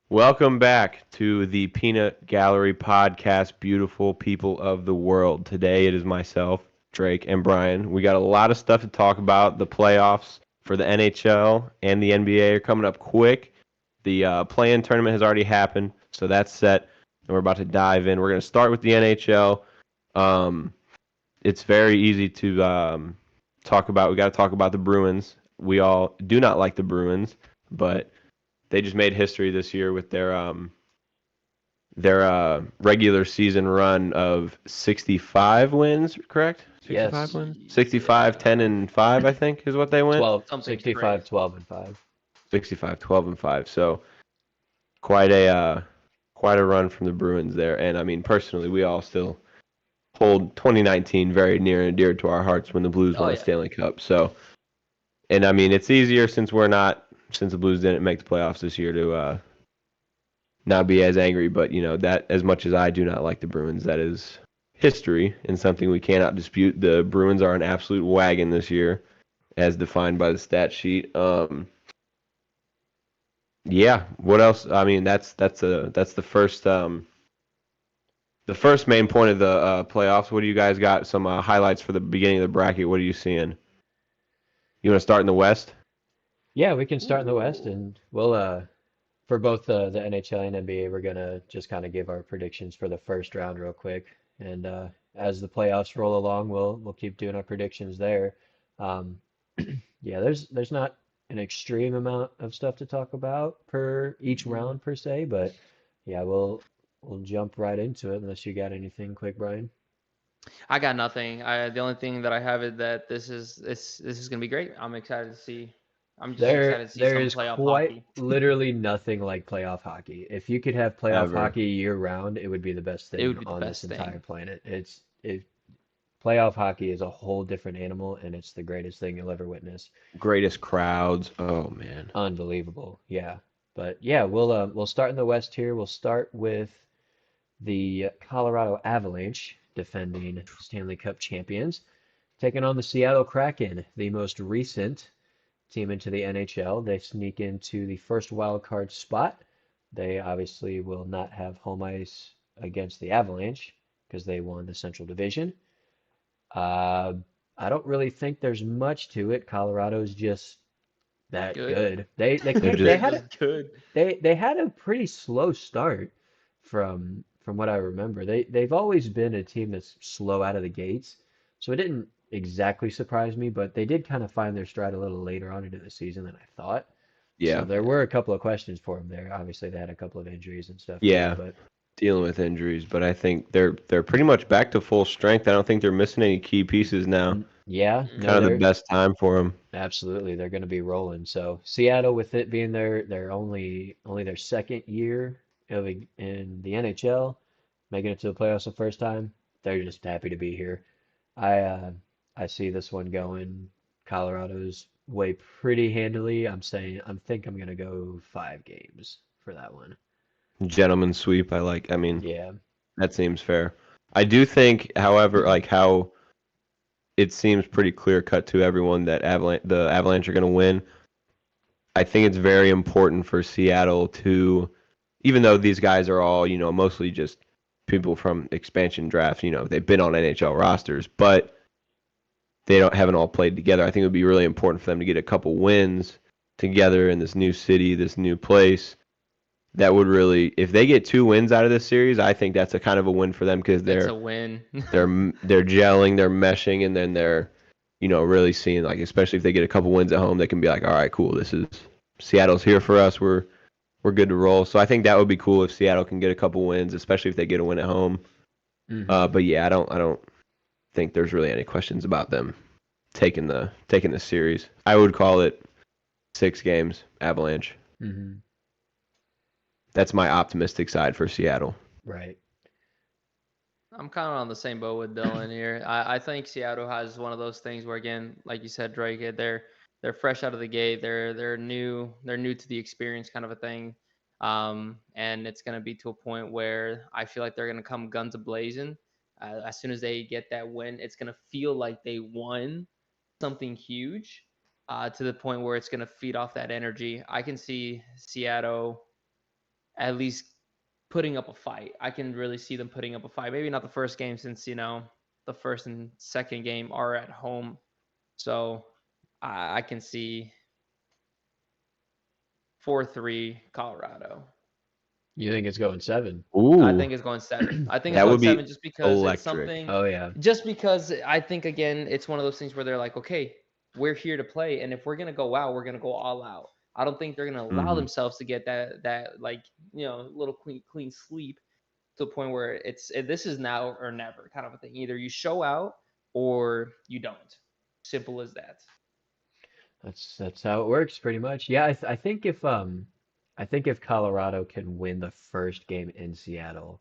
Welcome back to the Peanut Gallery podcast, beautiful people of the world. Today it is myself, Drake, and Brian. We got a lot of stuff to talk about. The playoffs for the NHL and the NBA are coming up quick. The play-in tournament has already happened, so that's set, and we're about to dive in. We're going to start with the NHL. Um, it's very easy to talk about. We got to talk about the Bruins. We all do not like the Bruins, but they just made history this year with their regular season run of 65 wins, correct? 65 Yes, wins? 65, 10 and 5, I think is what they went. 12, Something 65, crazy. 12, and 5. 65, 12 and 5. So quite a run from the Bruins there. And I mean, personally, we all still hold 2019 very near and dear to our hearts when the Blues Oh won a yeah. Stanley Cup. So, and I mean, it's easier since the Blues didn't make the playoffs this year to not be as angry, but that as much as I do not like the Bruins, that is history and something we cannot dispute. The Bruins are an absolute wagon this year, as defined by the stat sheet. Yeah. What else? I mean, that's the first main point of the playoffs. What do you guys got? Some highlights for the beginning of the bracket. What are you seeing? You want to start in the West? Yeah, we can start in the West, Ooh. and we'll for both the NHL and NBA, we're gonna just kind of give our predictions for the first round real quick, and as the playoffs roll along, we'll keep doing our predictions there. Um, yeah, there's not an extreme amount of stuff to talk about per each Mm. round per se, but yeah, we'll jump right into it unless you got anything quick, Brian. I got nothing. The only thing that I have is that this is gonna be great. I'm just There, excited to see there some is playoff quite hockey. literally nothing like playoff hockey. If you could have playoff Ever. hockey year round, it would be the best It thing would be the on this best entire thing. planet. Playoff hockey is a whole different animal, and it's the greatest thing you'll ever witness. Greatest crowds. Oh man. Unbelievable, yeah. But yeah, we'll start in the West here. We'll start with the Colorado Avalanche, defending Stanley Cup champions, taking on the Seattle Kraken, the most recent team into the NHL. They sneak into the first wild card spot. They obviously will not have home ice against the Avalanche because they won the Central Division. Uh, I don't really think there's much to it. Colorado's just that Good. good. They They're came They're just just good. they had a pretty slow start from what I remember. They've always been a team that's slow out of the gates, so it didn't exactly surprise me, but they did kind of find their stride a little later on into the season than I thought. So yeah. there were a couple of questions for them there. Obviously, they had a couple of injuries and stuff too, Yeah. but Dealing with injuries, but I think they're pretty much back to full strength. I don't think they're missing any key pieces now. yeah, no, Kind of the Mm-hmm. they're best time for them. absolutely they're going to be rolling. So Seattle, with it being their only their second year in the NHL, making it to the playoffs the first time, they're just happy to be here. I uh, I see this one going Colorado's way pretty handily. I'm think I'm gonna go 5 games for that one. Gentleman sweep. I like. I mean, Yeah. that seems fair. I do think, however, like how it seems pretty clear cut to everyone that the Avalanche are going to win. I think it's very important for Seattle to, even though these guys are all, mostly just people from expansion drafts, they've been on NHL rosters, but they haven't all played together. I think it would be really important for them to get a couple wins together in this new city, this new place. That would really, if they get 2 wins out of this series, I think that's a kind of a win for them because That's they're a win. they're they're gelling, they're meshing, and then they're really seeing, like, especially if they get a couple wins at home, they can be like, all right, cool, this is Seattle's here for us. We're good to roll. So I think that would be cool if Seattle can get a couple wins, especially if they get a win at home. Hmm. But yeah, I don't think there's really any questions about them taking the series. I would call it 6 games Avalanche. Hmm. That's my optimistic side for Seattle. Right. I'm kind of on the same boat with Dylan here. I think Seattle has one of those things where, again, like you said, Drake, they're fresh out of the gate. They're new to the experience, kind of a thing. And it's gonna be to a point where I feel like they're gonna come guns a blazing. As soon as they get that win, it's gonna feel like they won something huge. To the point where it's gonna feed off that energy. I can see Seattle at least putting up a fight. I can really see them putting up a fight. Maybe not the first game since, the first and second game are at home. So I can see 4-3 Colorado. You think it's going 7? I Ooh, think it's going 7. I think it's that going would be 7 just because it's electric. something. Oh yeah, Just because I think, again, it's one of those things where they're like, okay, we're here to play, and if we're gonna go out, we're gonna go all out. I don't think they're gonna allow Mhm. themselves to get that like little clean sleep to a point where this is now or never kind of a thing. Either you show out or you don't. Simple as that. that's how it works pretty much. Yeah, I think if Colorado can win the first game in Seattle,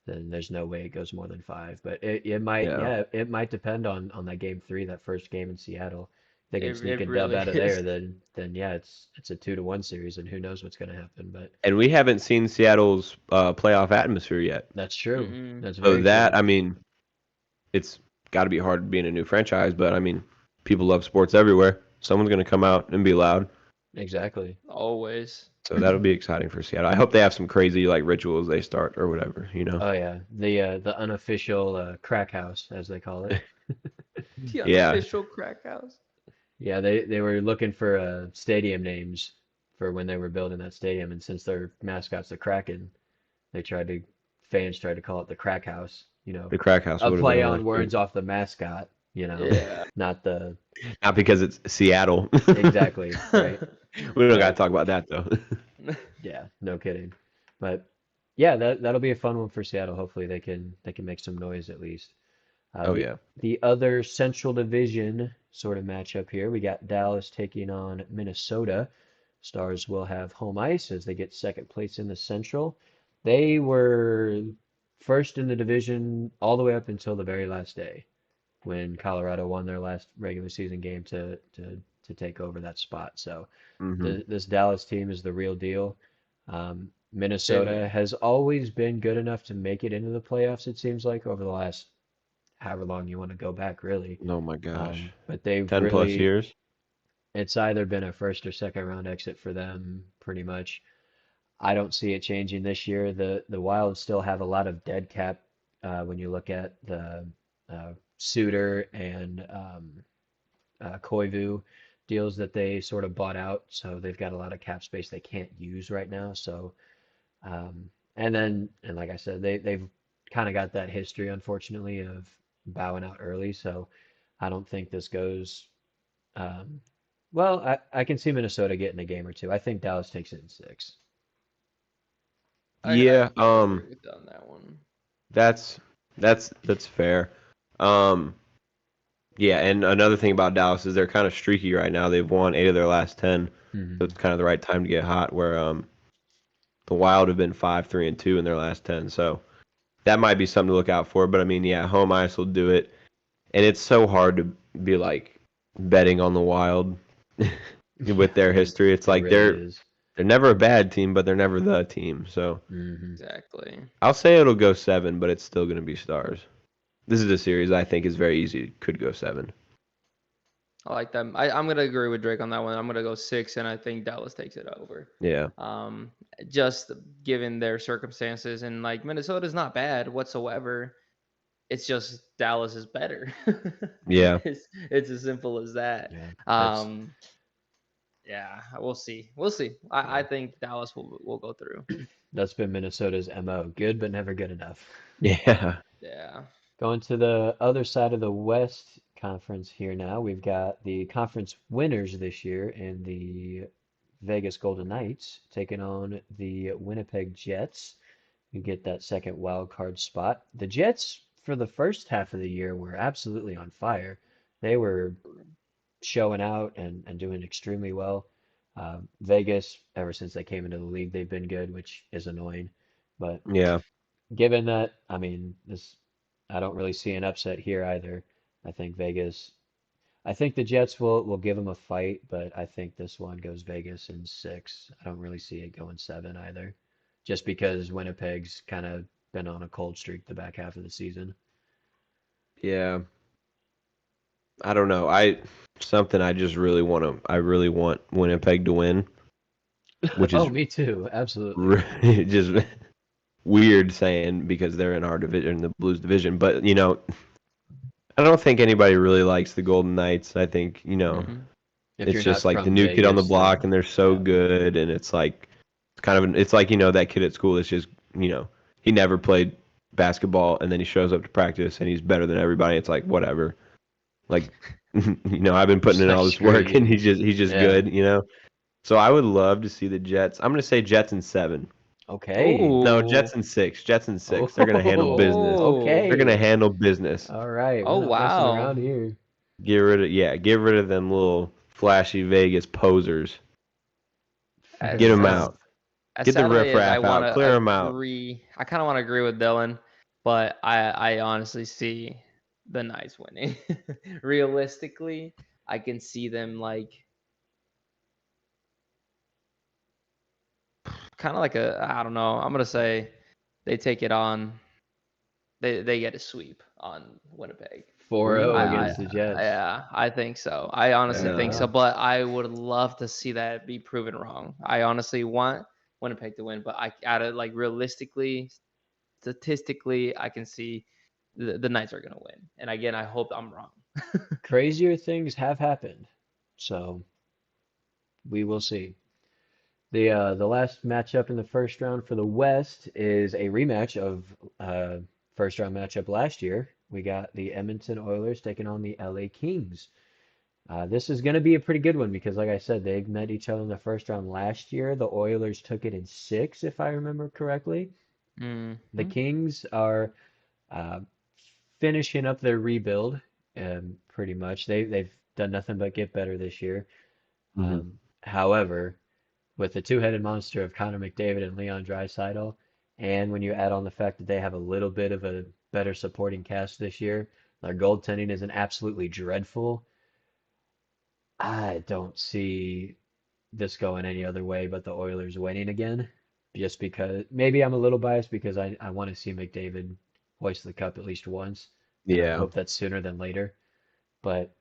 then there's no way it goes more than 5. But it might, Yeah. yeah, it might depend on that game 3, that first game in Seattle. If they can sneak It a dub really out of there, is. then yeah, it's a 2-1 series, and who knows what's going to happen. But And we haven't seen Seattle's playoff atmosphere yet. that's true. Mm-mm. That's So very that, true. I mean, it's got to be hard being a new franchise, but I mean, people love sports everywhere. Someone's going to come out and be loud. Exactly. Always. So that'll be exciting for Seattle. I hope they have some crazy like rituals they start or whatever, Oh yeah, the unofficial crack house, as they call it. The Yeah, unofficial crack house. Yeah, they were looking for stadium names for when they were building that stadium, and since their mascot's the Kraken, they fans tried to call it the Crack House. the crack house A would have play been on electric. words off the mascot. Yeah. Not the Not because it's Seattle. exactly right. We don't got to But talk about that though. yeah, no kidding. But yeah, that'll be a fun one for Seattle. Hopefully they can make some noise at least. Oh The yeah. the other Central Division sort of matchup here, we got Dallas taking on Minnesota. Stars will have home ice as they get second place in the Central. They were first in the division all the way up until the very last day when Colorado won their last regular season game to take over that spot. So Hmm. this Dallas team is the real deal. They Minnesota re- has always been good enough to make it into the playoffs, it seems like, over the last however long you want to go back, really. Oh my gosh. But they've 10+ really, years. it's either been a first or second round exit for them, pretty much. I don't see it changing this year. The Wild still have a lot of dead cap when you look at the Suter and Koivu deals that they sort of bought out. So they've got a lot of cap space they can't use right now. So and like I said, they've kind of got that history, unfortunately, of bowing out early. So I don't think this goes. Um, well, I can see Minnesota getting a game or two. I think Dallas takes it in 6. I Yeah, kind of agree with you on that one. that's that's fair. Um, yeah, and another thing about Dallas is they're kind of streaky right now. They've won 8 of their last 10, so Hmm. it's kind of the right time to get hot. Where the Wild have been 5-3-2 in their last 10, so that might be something to look out for. But I mean, yeah, home ice will do it, and it's so hard to be like betting on the Wild with Yeah, their history. It's it like really they're is. they're never a bad team, but they're never the team. So Hmm. Exactly. I'll say it'll go 7, but it's still going to be Stars. This is a series I think is very easy. Could go 7. I like them. I'm gonna agree with Drake on that one. I'm gonna go 6, and I think Dallas takes it over. Yeah. Um, just given their circumstances, and like Minnesota's not bad whatsoever. It's just Dallas is better. Yeah. It's as simple as that. Yeah, that's Um, yeah, we'll see. We'll see. I yeah, think Dallas will go through. that's been Minnesota's MO. Good, but never good enough. Yeah. Yeah. Going to the other side of the West Conference here now, we've got the conference winners this year in the Vegas Golden Knights taking on the Winnipeg Jets. You get that second wild card spot. The Jets, for the first half of the year, were absolutely on fire. They were showing out and doing extremely well. Vegas, ever since they came into the league, they've been good, which is annoying. But Yeah. given that, I mean, I don't really see an upset here either. I think Vegas, I think the Jets will give them a fight, but I think this one goes Vegas in 6. I don't really see it going 7 either, just because Winnipeg's kind of been on a cold streak the back half of the season. Yeah. I don't know. I just really want to. I really want Winnipeg to win. which Oh, is me too. Absolutely. just weird saying because they're in our division, the Blues division. But I don't think anybody really likes the Golden Knights. I think Hmm. If it's you're not just like the from new kid on the Vegas, block, then and they're so yeah. good, and it's like it's like that kid at school. It's just he never played basketball, and then he shows up to practice, and he's better than everybody. It's like whatever. Like I've been putting Just in like all this screw work, and you. he's just Yeah. good. So I would love to see the Jets. I'm gonna say Jets in 7. Okay. No, Ooh. Jets in 6. Jets in 6. They're gonna handle Oh, business. Oh. They're gonna okay. handle business. All right. We're Oh not messing wow. around here. Get rid of them little flashy Vegas posers. Fair Get them As enough. out. as Get the sadly as I riffraff want out. to Clear them out. agree, I kind of want to agree with Dylan, but I honestly see the Knights winning. Realistically, I can see them like kind of like I don't know. I'm gonna say they take it on. They get a sweep on Winnipeg. 4-0 Ooh. against the Jets. Yeah, I think so. I honestly Fair think so, Yeah. enough. but I would love to see that be proven wrong. I honestly want Winnipeg to win, but I out of like realistically, statistically, I can see the Knights are gonna win. And again, I hope I'm wrong. Crazier things have happened. So we will see. The last matchup in the first round for the West is a rematch of first round matchup last year. We got the Edmonton Oilers taking on the LA Kings. This is going to be a pretty good one because, like I said, they met each other in the first round last year. The Oilers took it in 6, if I remember correctly. The Hmm. Kings are uh, finishing up their rebuild, pretty much. They've done nothing but get better this year. Hmm. However, with the two-headed monster of Connor McDavid and Leon Draisaitl, and when you add on the fact that they have a little bit of a better supporting cast this year, their goaltending isn't absolutely dreadful. I don't see this going any other way but the Oilers winning again. Just because maybe I'm a little biased because I want to see McDavid hoist the cup at least once, and I Yeah. hope that's sooner than later. But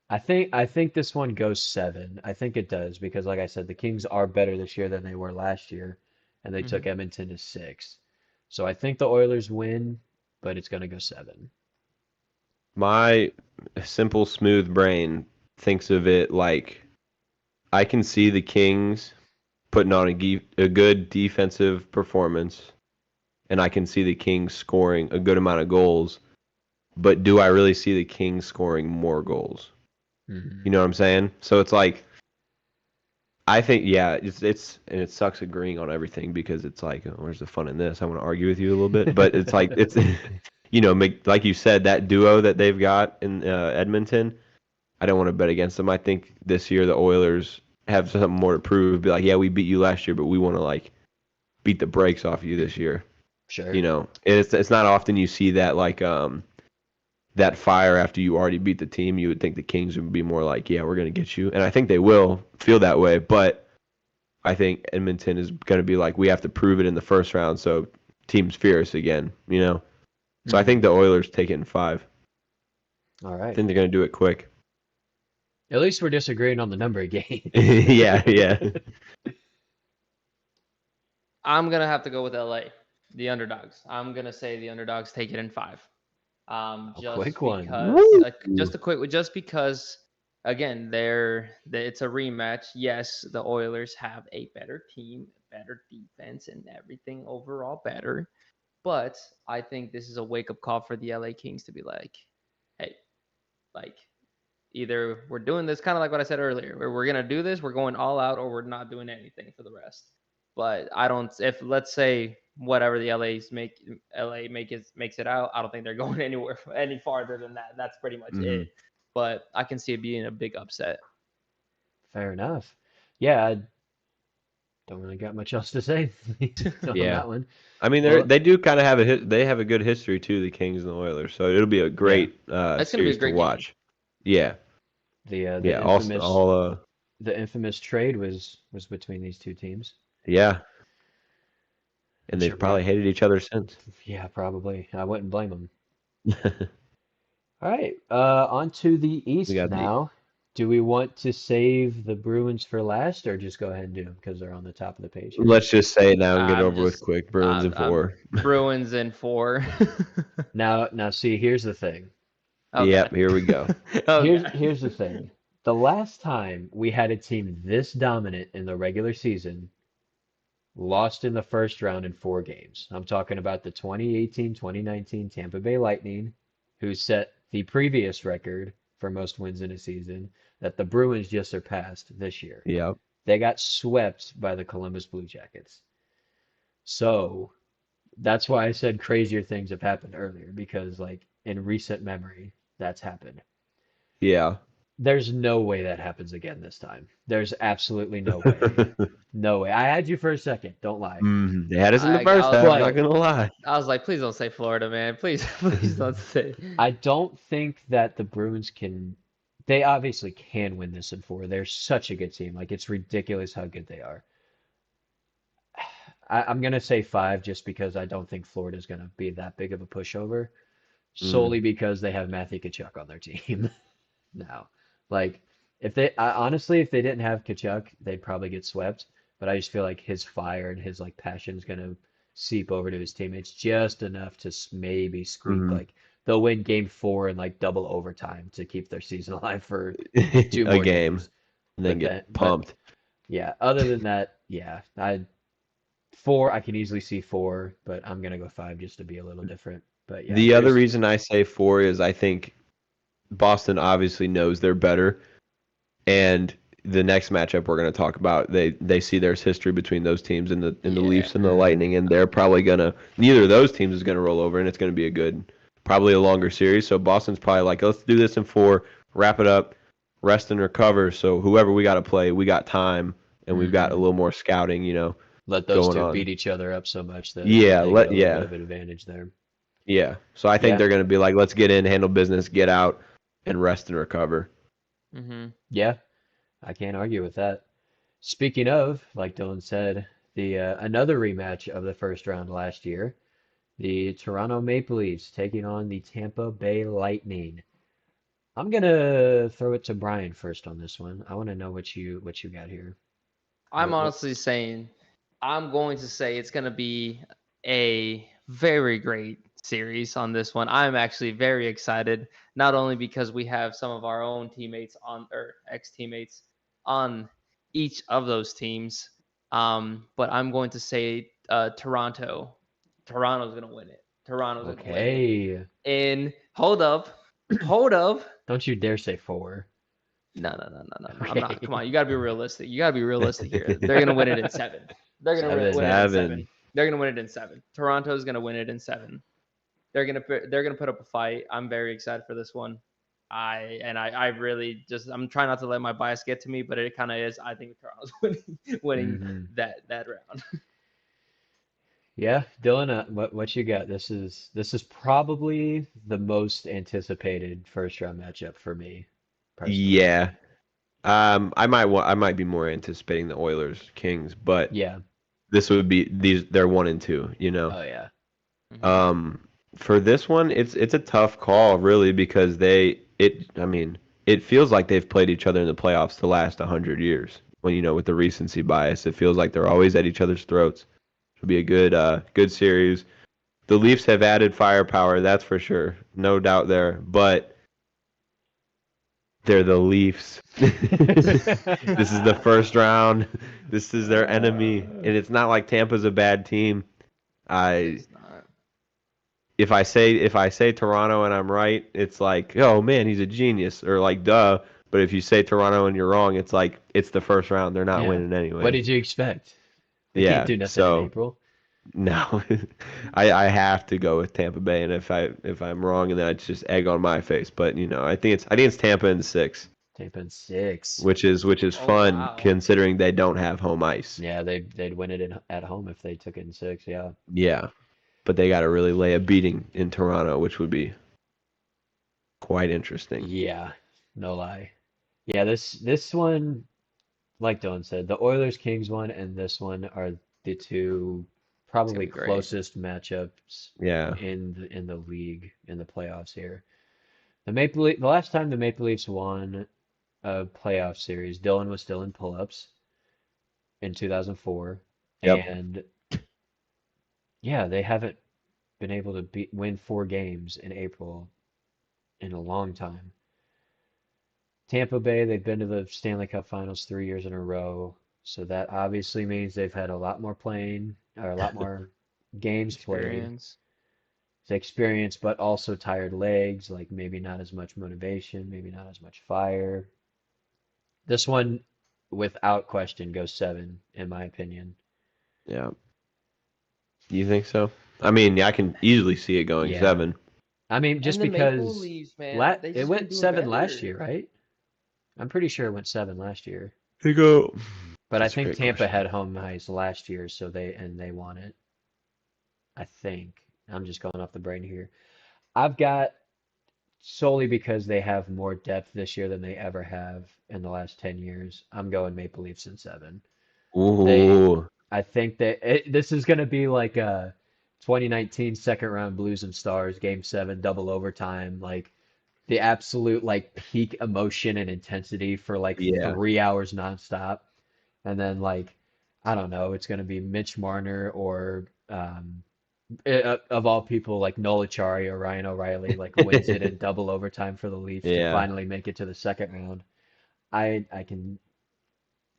I think this one goes 7. I think it does because, like I said, the Kings are better this year than they were last year, and they Hmm. took Edmonton to 6. So I think the Oilers win, but it's gonna go 7. My simple, smooth brain thinks of it like I can see the Kings putting on a good defensive performance, and I can see the Kings scoring a good amount of goals. But do I really see the Kings scoring more goals? Hmm. You know what I'm saying? So it's like I think yeah, it's and it sucks agreeing on everything because it's like where's the fun in this? I want to argue with you a little bit, but it's like it's like you said that duo that they've got in Edmonton. I don't want to bet against them. I think this year the Oilers have something more to prove. Be like, yeah, we beat you last year, but we want to like beat the brakes off you this year. Sure. It's not often you see that like that fire after you already beat the team. You would think the Kings would be more like, yeah, we're gonna get you, and I think they will feel that way. But I think Edmonton is gonna be like, we have to prove it in the first round, so teams fear us again. So I think Hmm. the Oilers take it in 5. All I right. think they're gonna do it quick. At least we're disagreeing on the number of games. Yeah, yeah. I'm gonna have to go with LA, the underdogs. I'm gonna say the underdogs take it in 5. A Just quick one. because, Woo! just because, again, it's a rematch. Yes, the Oilers have a better team, better defense, and everything overall better. But I think this is a wake up call for the LA Kings to be like, hey, like either we're doing this kind of like what I said earlier, where we're gonna do this, we're going all out, or we're not doing anything for the rest. But I don't. If let's say whatever the LA makes it out, I don't think they're going anywhere any farther than that. That's pretty much Hmm. it. But I can see it being a big upset. Fair enough. Yeah, I don't really got much else to say on Yeah. that one. I mean, Well, they do kind of have they have a good history too, the Kings and the Oilers. So it'll be a yeah, great It's gonna be a series to great game. watch. Yeah, the yeah. Also, infamous all the infamous trade was between these two teams. yeah, I'm and sure they've we probably hated each other since. Yeah, probably. I wouldn't blame them. All right, on to the We East got the now. Do we want to save the Bruins for last, or just go ahead and do them because they're on the top of the page here? Let's just say it now and get it I'm over with just quick. Bruins in I'm 4. Bruins in 4. Now, see, here's the thing. Okay. Yep, here we go. Okay. Here's the thing. The last time we had a team this dominant in the regular season lost in the first round in 4 games. I'm talking about the 2018-2019 Tampa Bay Lightning, who set the previous record for most wins in a season that the Bruins just surpassed this year. Yep. They got swept by the Columbus Blue Jackets. So that's why I said crazier things have happened earlier, because like in recent memory, that's happened. Yeah. There's no way that happens again this time. There's absolutely no way. No way. I had you for a second. Don't lie. They had us in the I first was half, But not like, gonna lie. I was like, please don't say Florida, man. Please, please don't say. I don't think that the Bruins can. They obviously can win this in 4. They're such a good team. Like, it's ridiculous how good they are. I'm gonna say 5 just because I don't think Florida's gonna be that big of a pushover, Mm. solely because they have Matthew Tkachuk on their team now. Like, if they honestly, if they didn't have Tkachuk, they'd probably get swept. But I just feel like his fire and his like passion's gonna seep over to his teammates just enough to maybe squeak. Mhm. Like, they'll win game 4 in like double overtime to keep their season alive for 2 A more game games. and then But get then, but pumped. yeah, other than that, yeah, I 4, I can easily see 4, but I'm gonna go 5 just to be a little different. But yeah, The other there's reason I say 4 is I think Boston obviously knows they're better, and the next matchup we're going to talk about, they see there's history between those teams in the Yeah. Leafs and the mhm. Lightning, and they're probably gonna neither of those teams is going to roll over, and it's going to be a good, probably a longer series. So Boston's probably like, let's do this in 4, wrap it up, rest and recover. So whoever we got to play, we got time, and we've got a Mhm. little more scouting, Let those going two on. beat each other up so much that Yeah, they get a little bit of an advantage there. yeah. So I think Yeah, they're going to be like, let's get in, handle business, get out, and rest and recover. Mm-hmm. yeah, I can't argue with that. Speaking of, like Dylan said, the another rematch of the first round last year, the Toronto Maple Leafs taking on the Tampa Bay Lightning. I'm gonna throw it to Brian first on this one. I want to know what you got here. I'm What honestly saying, I'm going to say it's going to be a very great series on this one. I'm actually very excited, not only because we have some of our own teammates on, or ex-teammates on each of those teams, but I'm going to say Toronto. Toronto's going to win it. Toronto's going to win it. Okay. And hold up. Don't you dare say 4. No. I'm Okay. not. Come on, you gotta be realistic. You gotta be realistic here. They're gonna win it in 7. They're gonna win 7. it in 7. 7. They're gonna win it in 7. Toronto's gonna win it in 7. They're gonna put up a fight. I'm very excited for this one. I really just I'm trying not to let my bias get to me, but it kind of is. I think Toronto's winning hmm that round. Yeah, Dylan, what you got? This is probably the most anticipated first round matchup for me, personally. Yeah. I might be more anticipating the Oilers Kings, but Yeah. this would be they're 1 and 2. Oh yeah. Hmm. Um, for this one, it's a tough call really because I mean, it feels like they've played each other in the playoffs the last 100 years. When with the recency bias, it feels like they're always at each other's throats. It'll be a good series. The Leafs have added firepower, that's for sure, no doubt there. But they're the Leafs. This is the first round. This is their enemy, and it's not like Tampa's a bad team. I It's not. if I say Toronto and I'm right, it's like, oh man, he's a genius, or like duh. But if you say Toronto and you're wrong, it's like it's the first round. They're not Yeah. winning What anyways. did you expect? They can't Yeah. do nothing in So April. no, I have to go with Tampa Bay, and if I'm wrong, and then it's just egg on my face. But I think it's Tampa in 6, Tampa in 6. which is Oh fun wow. considering they don't have home ice. Yeah, they'd win it at home if they took it in 6. Yeah. Yeah, but they got to really lay a beating in Toronto, which would be quite interesting. Yeah. No lie. Yeah, this one, like Dylan said, the Oilers Kings one and this one are the two It's gonna probably be great. closest matchups Yeah. in the league in the playoffs here. The last time the Maple Leafs won, a playoff series. Dylan was still in pull-ups in 2004, Yep. and yeah, they haven't been able to win 4 games in April in a long time. Tampa Bay, they've been to the Stanley Cup Finals 3 years in a row, so that obviously means they've had a lot more playing or a lot more games played. Experience. It's experience, but also tired legs, like maybe not as much motivation, maybe not as much fire. This one, without question, goes 7, in my opinion. Yeah. You think so? I mean, I can easily see it going Yeah. 7. I mean, just And the Maple because Leafs, man, they it just been went doing 7 last better. year, right? I'm pretty sure it went 7 last year. They go. But I That's a think great Tampa question. had home ice last year, so they won it. I think. I'm just going off the brain here. I've got solely because they have more depth this year than they ever have in the last 10 years. I'm going Maple Leafs in 7. They, Ooh. I think that this is going to be like a 2019 second round Blues and Stars game 7 double overtime, like the absolute like peak emotion and intensity for like Yeah. 3 hours nonstop. And then like I don't know, it's going to be Mitch Marner or of all people, like Nola Chari or Ryan O'Reilly, like wins it in double overtime for the Leafs to Yeah. finally make it to the second round. I can,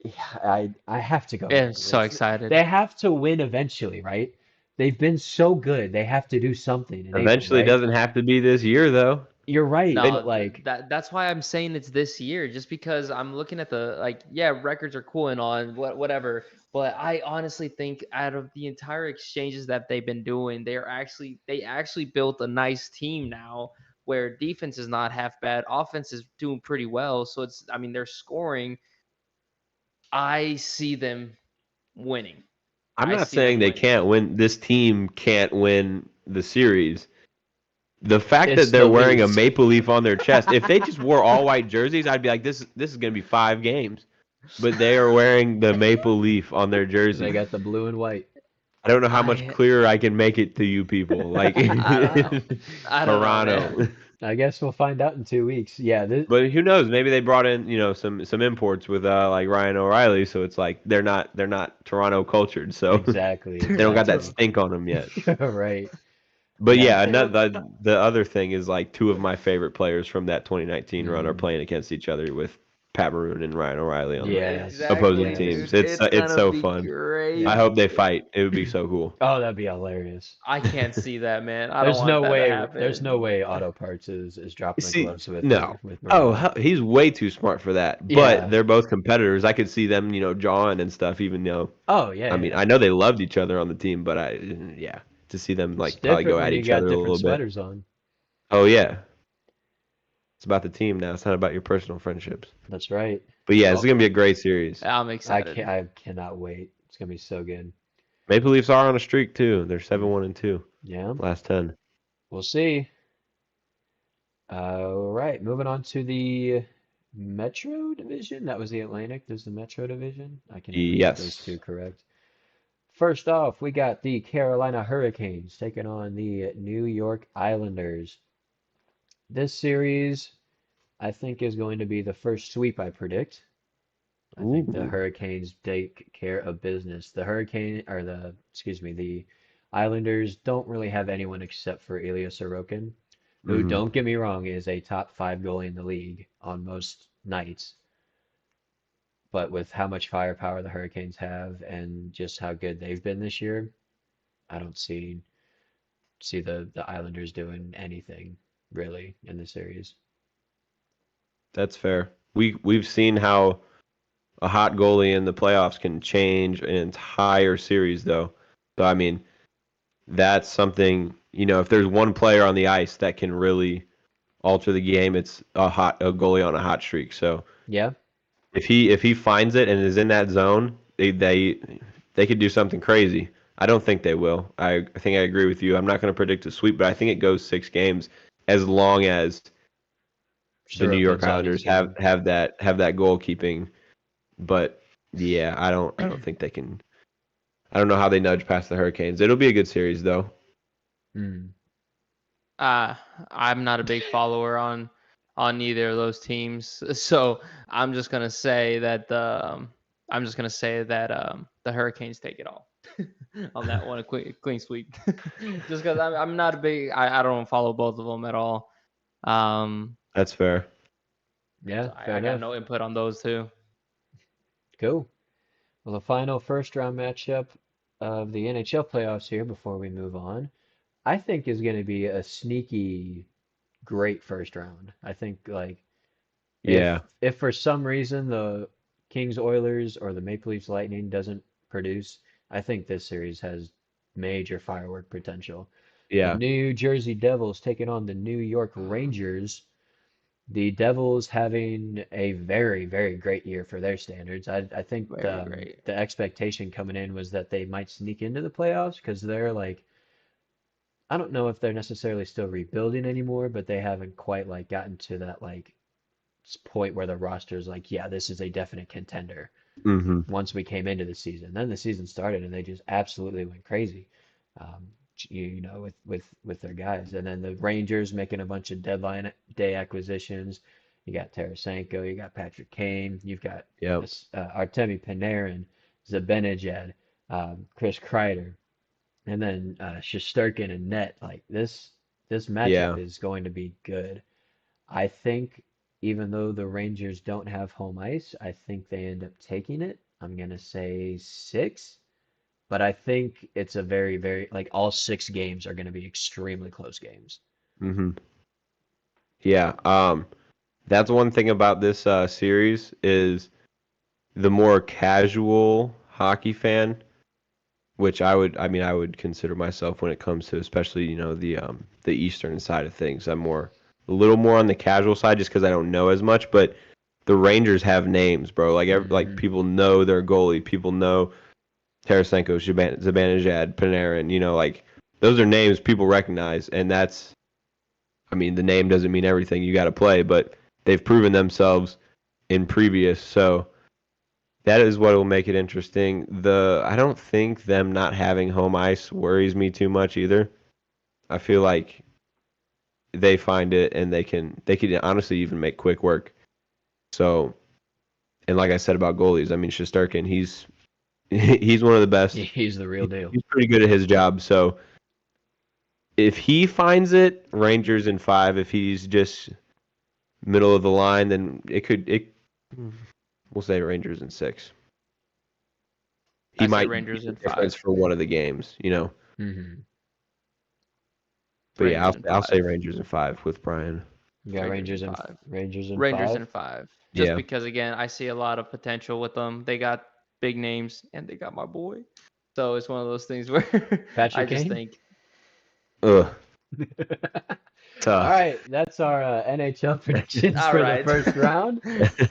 yeah, I have to go Yeah, I'm Maple so Leafs. excited. They have to win eventually, right? They've been so good. They have to do something in April, Eventually, it right? doesn't have to be this year, though. You're right, They, but No, like, that's why I'm saying it's this year, just because I'm looking at the like, yeah, records are cool and all, and whatever. But I honestly think out of the entire exchanges that they've been doing, they actually built a nice team now where defense is not half bad, offense is doing pretty well. So it's, I mean, they're scoring. I see them winning. I'm I not see saying them they winning. can't win. This team can't win the series. The fact that it's they're the wearing a Leafs. maple leaf on their chest, if they just wore all white jerseys, I'd be like, this is gonna be 5 games. But they are wearing the maple leaf on their They jersey. got the blue and white. I don't know how much I clearer I can make it to you people. Like I don't know. I don't know, Toronto. man. I guess we'll find out in 2 weeks. Yeah, this, But who knows? Maybe they brought in, some imports with like Ryan O'Reilly, so it's like they're not Toronto cultured, so exactly, they don't got that exactly. stink on them yet. Right. But Yeah, yeah, the other thing is like two of my favorite players from that 2019 run are mm, playing against each other with Pat Maroon and Ryan O'Reilly on the yes, opposing Exactly, yes, teams. dude. It's It's it's gonna so be fun. I yeah. hope they great. fight. It would be so cool. Oh, that'd be hilarious. I can't see that, man. I don't want that to There's no happen. way Auto Parts is dropping the See, gloves no. with Oh, Maroon. he's way too smart for that. But Yeah. they're both competitors. I could see them, jawing and stuff. Even though, Oh, yeah, I mean, yeah. I know they loved each other on the team, but yeah, to see them It's like probably different go when at you each got other a different little bit. sweaters on. Oh yeah, it's about the team now. It's not about your personal friendships. That's right. But yeah, it's Well, gonna be a great series. I'm excited. I cannot wait. It's gonna be so good. Maple Leafs are on a streak too. They're Mm, 7-1-2 yeah, last 10. we'll see. All right, moving on to the Metro Division. That was the Atlantic. There's the Metro Division. I can never get those two Yes. correct. First off, we got the Carolina Hurricanes taking on the New York Islanders. This series, I think, is going to be the first sweep I predict. I think the Ooh. Hurricanes take care of business. Excuse me, the Islanders don't really have anyone except for Ilya Sorokin, who, Hmm. don't get me wrong, is a top 5 goalie in the league on most nights. But with how much firepower the Hurricanes have and just how good they've been this year, I don't see the Islanders doing anything really in the series. That's fair. We've seen how a hot goalie in the playoffs can change an entire series, though. So I mean, that's something, if there's one player on the ice that can really alter the game, it's a goalie on a hot streak. So Yeah, if he finds it and is in that zone, they could do something crazy. I don't think they will. I think I agree with you. I'm not going to predict a sweep, but I think it goes 6 games as long as the New York Sorokin's on his Islanders have game. have that have that goalkeeping. But yeah, I don't think they can. I don't know how they nudge past the Hurricanes. It'll be a good series though. Hmm. Uh, I'm not a big follower on on neither of those teams. So I'm just gonna say that the Hurricanes take it all on that one, a clean sweep. Just because I'm not a big I don't follow both of them at all. That's fair. Yeah, So fair I got enough. no input on those two. Cool. Well, the final first round matchup of the NHL playoffs here before we move on, I think is going to be a sneaky great first round. I think like Yeah. if for some reason the Kings Oilers or the Maple Leafs Lightning doesn't produce, I think this series has major firework potential. The Yeah. New Jersey Devils taking on the New York Rangers. The Devils having a very, very great year for their standards. I think Very great. the expectation coming in was that they might sneak into the playoffs because they're like, I don't know if they're necessarily still rebuilding anymore, but they haven't quite like gotten to that like point where the roster is like, yeah, this is a definite contender. Mm-hmm. Once we came into the season, then the season started and they just absolutely went crazy. Um, you know, with their guys, and then the Rangers making a bunch of deadline day acquisitions. You got Tarasenko, you got Patrick Kane, you've got Yep. this, Artemi Panarin, Zibanejad, Chris Kreider, and then Shesterkin and net. Like this matchup Yeah. is going to be good. I think even though the Rangers don't have home ice, I think they end up taking it. I'm gonna say six, but I think it's a very, very like all six games are gonna be extremely close games. Mm-hmm. Yeah. That's one thing about this series is the more casual hockey fan, which I would consider myself when it comes to especially, the Eastern side of things. I'm a little more on the casual side just because I don't know as much, but the Rangers have names, bro. Like Hmm. people know their goalie, people know Tarasenko, Zibanejad, Panarin. Like those are names people recognize, and the name doesn't mean everything. You got to play, but they've proven themselves in previous. So that is what will make it interesting. I don't think them not having home ice worries me too much either. I feel like they find it and they can honestly even make quick work. So, and like I said about goalies, Shesterkin, he's one of the best. He's the real deal. He's pretty good at his job. So if he finds it, Rangers in 5. If he's just middle of the line, then we'll say Rangers in 6. He I say might make Rangers a in difference 5. for one of the games. Hmm. But yeah, Rangers in I'll say 5. Rangers in 5 with Brian. You got Rangers in 5. Rangers in Rangers in five. 5. Just Yeah. because again, I see a lot of potential with them. They got big names and they got my boy. So it's one of those things where I Patrick just Kane. think, Ugh, All tough. right, that's our NHL predictions all for the right, first round.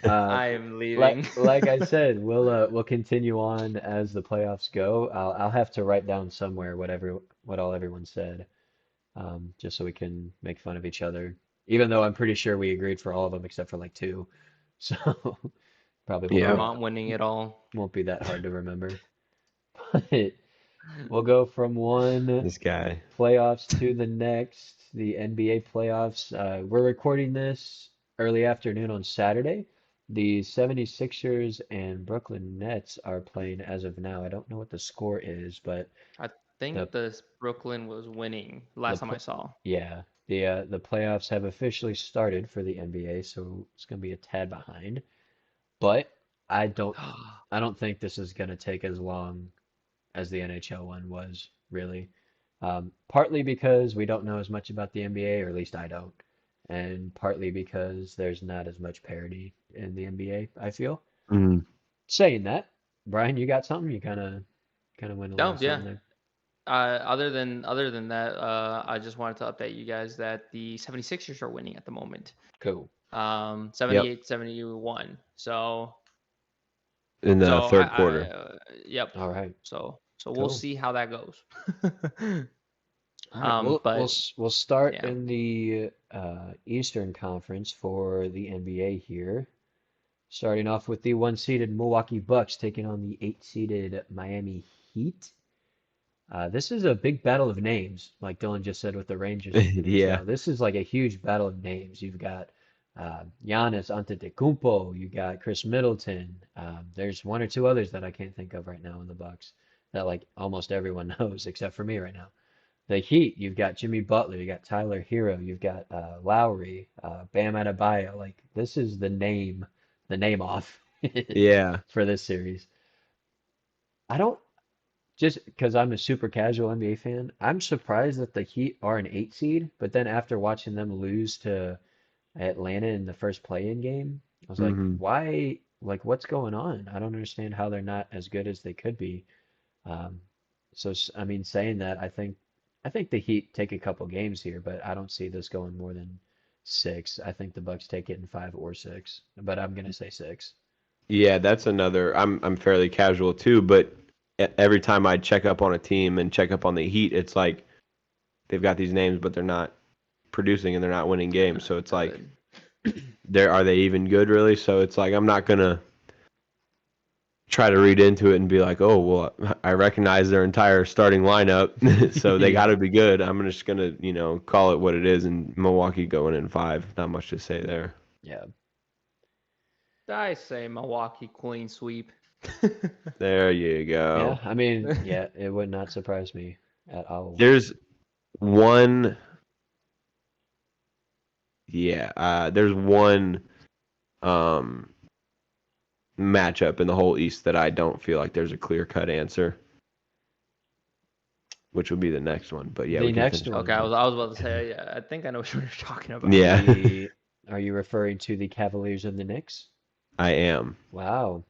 Uh, I am like leaving. like I said, we'll continue on as the playoffs go. I'll have to write down somewhere what all everyone said, just so we can make fun of each other. Even though I'm pretty sure we agreed for all of them except for like two, so probably Yeah. Vermont winning it all. won't be that hard to remember. But we'll go from one This guy. playoffs to the next, the NBA playoffs. We're recording this early afternoon on Saturday. The 76ers and Brooklyn Nets are playing as of now. I don't know what the score is, but I the think this Brooklyn was winning the last time I pl- saw. yeah, the playoffs have officially started for the NBA, so it's going to be a tad behind. But I don't I don't think this is going to take as long as the NHL one was, really. Partly because we don't know as much about the NBA, or at least I don't, and partly because there's not as much parity in the NBA, I feel. Mm. Saying that, Brian, you got something? You kind of went a little No, yeah. something there. Other than that, I just wanted to update you guys that the 76ers are winning at the moment. Cool. Yep. 78-71. So In the so I, third I quarter. yep. All right. So we'll Cool. see how that goes. All right. But We'll start yeah. in the Eastern Conference for the NBA here. Starting off with the one-seeded Milwaukee Bucks taking on the eight-seeded Miami Heat. This is a big battle of names, like Dylan just said with the Rangers and Yeah. so this is like a huge battle of names. You've got Giannis Antetokounmpo. You got Chris Middleton. There's one or two others that I can't think of right now in the Bucks that like almost everyone knows except for me right now. The Heat, you've got Jimmy Butler, you got Tyler Hero, you've got Lowry, Bam Adebayo. Like this is the name off Yeah. for this series. I don't just because I'm a super casual NBA fan, I'm surprised that the Heat are an 8 seed, but then after watching them lose to Atlanta in the first play-in game, I was like, Hmm. why? Like, what's going on? I don't understand how they're not as good as they could be. Um, I mean, saying that, I think the Heat take a couple games here, but I don't see this going more than 6. I think the Bucks take it in 5 or 6, but I'm gonna say 6. Yeah, that's another. I'm fairly casual too, but every time I check up on a team and check up on the Heat, it's like they've got these names, but they're not producing and they're not winning They're games. not So it's like, good. are they even good really? So it's like I'm not gonna try to read into it and be like, oh well, I recognize their entire starting lineup, so they got Yeah, to be good. I'm just gonna call it what it is, and Milwaukee going in 5. Not much to say there. yeah. I say Milwaukee clean sweep. There you Yeah, go. I mean, yeah, it would not surprise me at all. There's one, yeah, there's one um matchup in the whole East that I don't feel like there's a clear cut answer, which would be the next one. But yeah, The we can next finish Okay, with one, that. I was about to say, yeah, I think I know what you're talking about. Yeah, the are you referring to the Cavaliers and the Knicks? I am. Wow.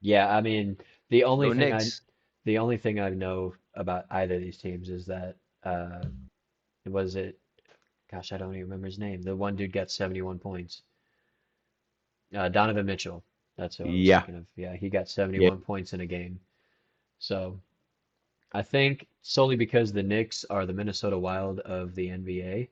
Yeah, I mean, the only Go thing I Knicks. the only thing I know about either of these teams is that was it gosh, I don't even remember his name. The one dude got 71 points. Donovan Mitchell. That's who I was Yeah, thinking of. Yeah, he got yeah, 71 points in a game. So I think solely because the Knicks are the Minnesota Wild of the NBA,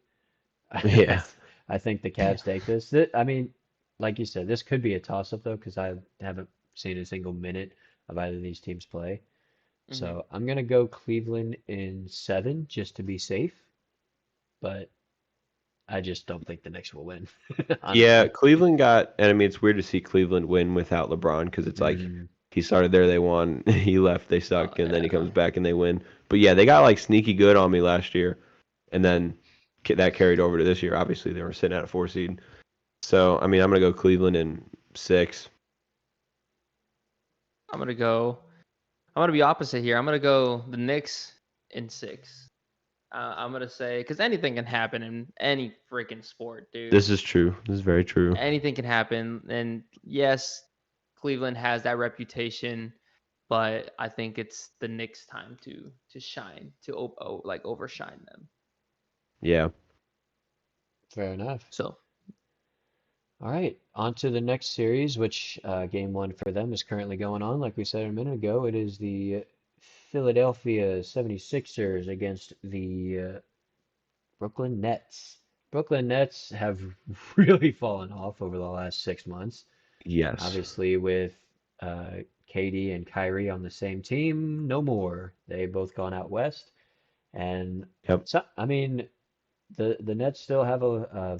yeah, I think the Cavs take this. I mean, like you said, this could be a toss-up though, because I haven't seen a single minute of either of these teams play. Hmm. So I'm gonna go Cleveland in 7 just to be safe, but I just don't think the Knicks will win, yeah. honestly. Cleveland got, and I mean, it's weird to see Cleveland win without LeBron because it's like Mm, he started there, they won. He left, they Oh suck, and then he yeah. comes back and they win. But yeah, they got like sneaky good on me last year, and then that carried over to this year. Obviously, they were sitting at a 4 seed. So I mean, I'm gonna go Cleveland in 6. I'm gonna go. I'm gonna be opposite here. I'm gonna go the Knicks in 6. I'm gonna say because anything can happen in any freaking sport, dude. This is true. This is very true. Anything can happen, and yes, Cleveland has that reputation, but I think it's the Knicks' time to shine, to like overshine them. Yeah. fair enough. So All right, on to the next series, which game one for them is currently going on. Like we said a minute ago, it is the Philadelphia 76ers against the Brooklyn Nets. Brooklyn Nets have really fallen off over the last 6 months. Yes. Obviously, with KD and Kyrie on the same team, no more. They both gone out west, and Yep. so I mean, the Nets still have a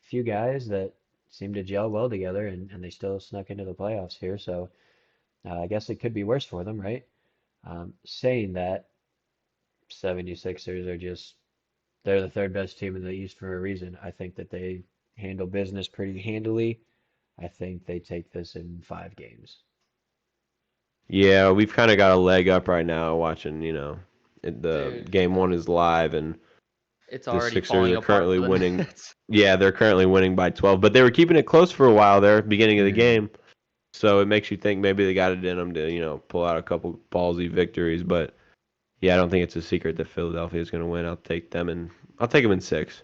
few guys that seem to gel well together, and they still snuck into the playoffs here. So I guess it could be worse for them, right? Saying that, 76ers are just they're the third best team in the East for a reason. I think that they handle business pretty handily. I think they take this in 5 games. Yeah, we've kind of got a leg up right now watching, the dude, game one is live and it's the already Sixers falling are apart currently for the winning. Nets. Yeah, they're currently winning by 12, but they were keeping it close for a while there, beginning of the Mm, game. So it makes you think maybe they got it in them to, pull out a couple ballsy victories. But yeah, I don't think it's a secret that Philadelphia is going to win. I'll take them in 6.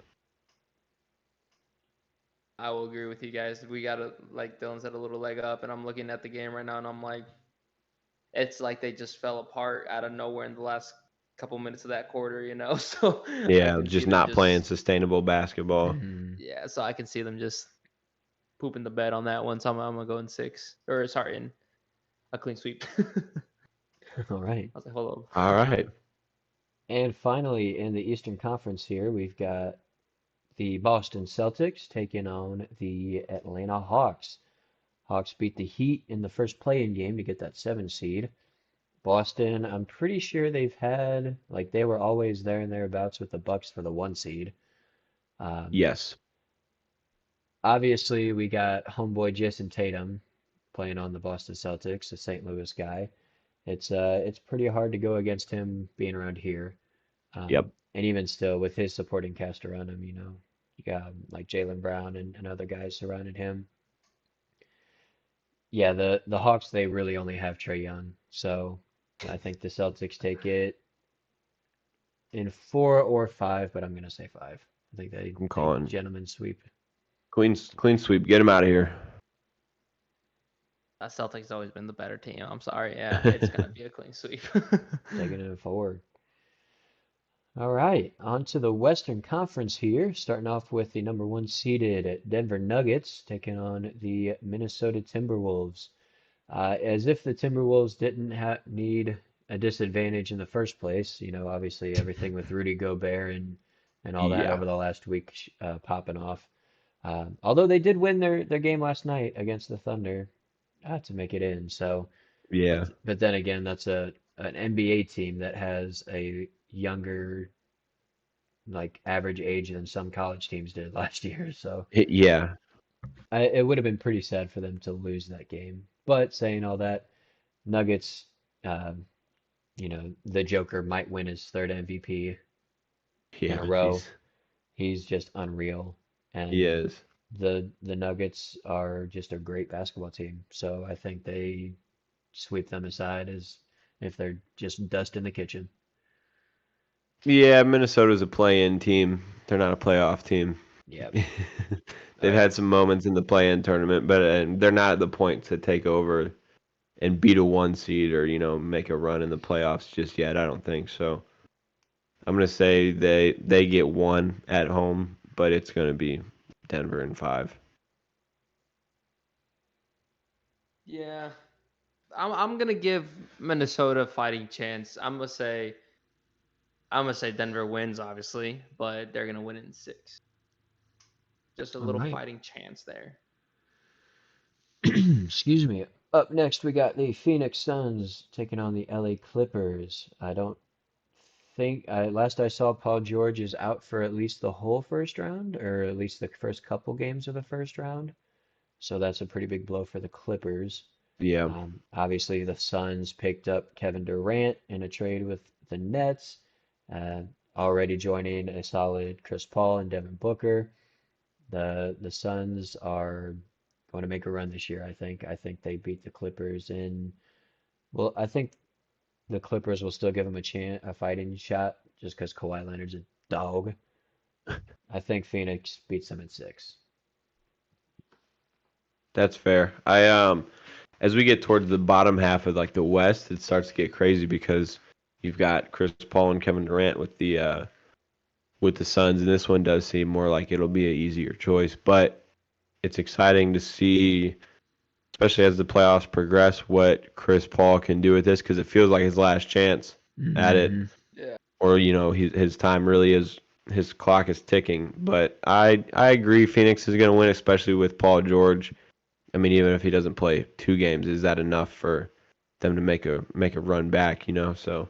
I will agree with you guys. We got a like Dylan said a little leg up, and I'm looking at the game right now, and I'm like, it's like they just fell apart out of nowhere in the last couple minutes of that quarter, you know. So I Yeah, can see just them not playing just sustainable basketball. mm. yeah. So I can see them just pooping the bed on that one. So I'm gonna go in 6 or sorry in a clean sweep. I All right. was like, hold All up. right. And finally, in the Eastern Conference here, we've got the Boston Celtics taking on the Atlanta Hawks. Hawks beat the Heat in the first play-in game to get that 7 seed. Boston, I'm pretty sure they've had like they were always there and thereabouts with the Bucks for the 1 seed. Um, Yes. Obviously, we got homeboy Jason Tatum playing on the Boston Celtics, a St. Louis guy. It's pretty hard to go against him being around here. Yep. And even still, with his supporting cast around him, you got like Jaylen Brown and other guys surrounding him. Yeah, the Hawks, they really only have Trae Young, so I think the Celtics take it in 4 or 5, but I'm gonna say 5. I think I'm they calling gentlemen sweep. clean sweep. Get him out of here. Celtics always been the better team. I'm sorry. Yeah, it's gonna be a clean sweep. Taking it forward. All right, on to the Western Conference here, starting off with the number 1 seeded Denver Nuggets taking on the Minnesota Timberwolves. As if the Timberwolves didn't need a disadvantage in the first place, obviously everything with Rudy Gobert and all that Yeah. over the last week popping off. Although they did win their game last night against the Thunder to make it in. So, Yeah. but then again, that's an NBA team that has a younger like average age than some college teams did last year. So Yeah. it would have been pretty sad for them to lose that game. But saying all that, Nuggets, um, the Joker might win his third MVP in a Yeah. row. He's just unreal, He and is. the Nuggets are just a great basketball team. So I think they sweep them aside as if they're just dust in the kitchen. Yeah, Minnesota's a play-in team. They're not a playoff team. Yeah. They've Right. had some moments in the play-in tournament, but they're not at the point to take over and beat a 1 seed or make a run in the playoffs just yet. I don't think so. I'm gonna say they get 1 at home, but it's gonna be Denver in 5. Yeah, I'm gonna give Minnesota a fighting chance. I'm gonna say Denver wins, obviously, but they're gonna win in 6. Just a All little right. fighting chance there. Excuse me. Up next, we got the Phoenix Suns taking on the LA Clippers. I don't think last I saw, Paul George is out for at least the whole first round, or at least the first couple games of the first round. So that's a pretty big blow for the Clippers. Yeah. Obviously, the Suns picked up Kevin Durant in a trade with the Nets, uh, already joining a solid Chris Paul and Devin Booker. The Suns are going to make a run this year, I think. I think they beat the Clippers in, well, I think the Clippers will still give them a fighting shot just because Kawhi Leonard's a dog. I think Phoenix beats them in 6. That's fair. As we get towards the bottom half of like the West, it starts to get crazy because you've got Chris Paul and Kevin Durant with the Suns, and this one does seem more like it'll be an easier choice. But it's exciting to see, especially as the playoffs progress, what Chris Paul can do with this because it feels like his last chance at it, Hmm. Yeah. or his time really is his clock is ticking. But I agree, Phoenix is going to win, especially with Paul George. I mean, even if he doesn't play 2 games, is that enough for them to make a run back? So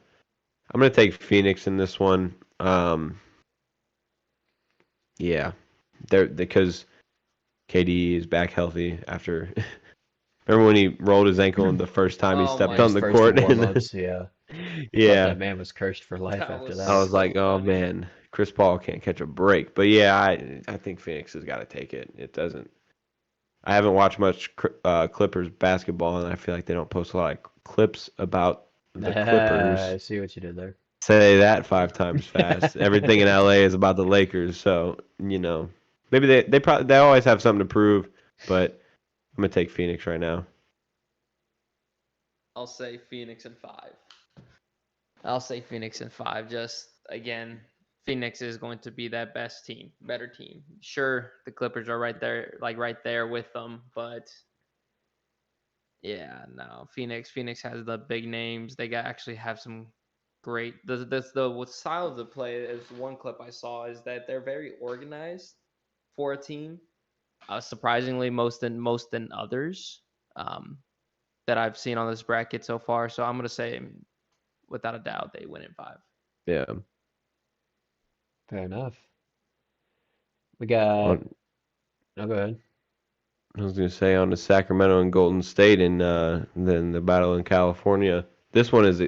I'm gonna take Phoenix in this one. Yeah, they're because KD is back healthy after. Remember when he rolled his ankle the first time he Oh On stepped my on his the first court? And warm-ups, yeah. Thought yeah, that man was cursed for life that after was I that. was like, so oh funny. man, Chris Paul can't catch a break. But yeah, I think Phoenix has got to take it. It doesn't. I haven't watched much Clippers basketball, and I feel like they don't post a lot of clips about the I Clippers. see what you did there. Say that 5 times fast. Everything in LA is about the Lakers, so maybe they always have something to prove, but I'm gonna take Phoenix right now. I'll say Phoenix in 5. I'll say Phoenix in 5. Just again, Phoenix is going to be that best team, better team. Sure, the Clippers are right there with them, but yeah, no. Phoenix has the big names. They actually have some great. The style of the play is one clip I saw is that they're very organized for a team. Surprisingly, most than others um, that I've seen on this bracket so far. So I'm gonna say, without a doubt, they win in 5. Yeah. Fair enough. We got. On, No, go ahead. I was going to say on the Sacramento and Golden State, and then the battle in California. This one is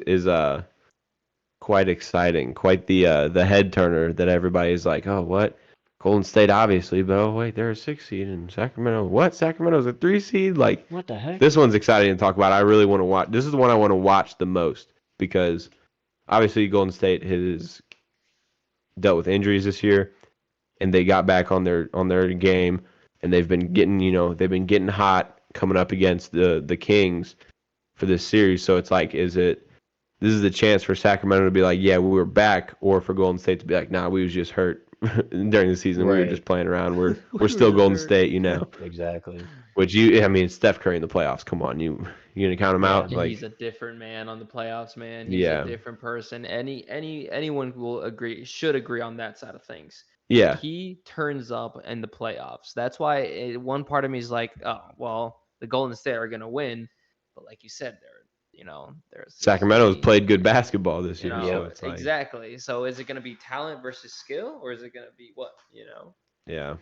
quite exciting, quite the head turner that everybody's like, oh, what? Golden State, obviously, but oh wait, they're a 6 seed, and Sacramento, what? Sacramento's a 3 seed? Like, What the heck? this one's exciting to talk about. I really want to watch. This is the one I want to watch the most because obviously Golden State has dealt with injuries this year, and they got back on their game, and they've been getting hot coming up against the Kings for this series. So it's like, this is the chance for Sacramento to be like, yeah, we were back, or for Golden State to be like, nah, we was just hurt during the season. We were Right. just playing around. We're We still were Golden hurt. State, you know. Exactly. Which I mean, Steph Curry in the playoffs. Come on, you gonna count him Yeah. out? Yeah, Like, he's a different man on the playoffs, man. He's yeah, a different person. Anyone should agree on that side of things. yeah. He turns up in the playoffs. That's why one part of me is like, oh, well, the Golden State are gonna win, but like you said, they're a 6 Sacramento's seed. played good basketball this year, so Yep. it's like, Exactly. So is it gonna be talent versus skill, or is it gonna be what? yeah,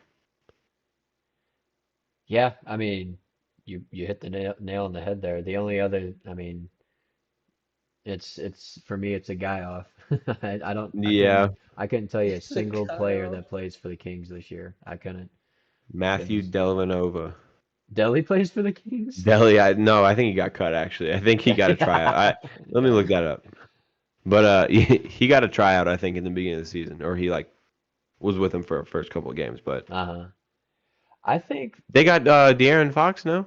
Yeah. I mean, you hit the nail on the head there. The only other, I mean, it's for me, it's a guy off. I don't, yeah. I couldn't tell you a The single guy player off. that plays for the Kings this year. I couldn't. Matthew Goodness. Dellavedova. Delhi plays for the Kings? Delhi, I think he got cut actually. I think he got a tryout. Let me look that up. But he got a tryout, I think, in the beginning of the season, or he like was with him for the first couple of games. But Uh-huh. I think they got De'Aaron Fox, no?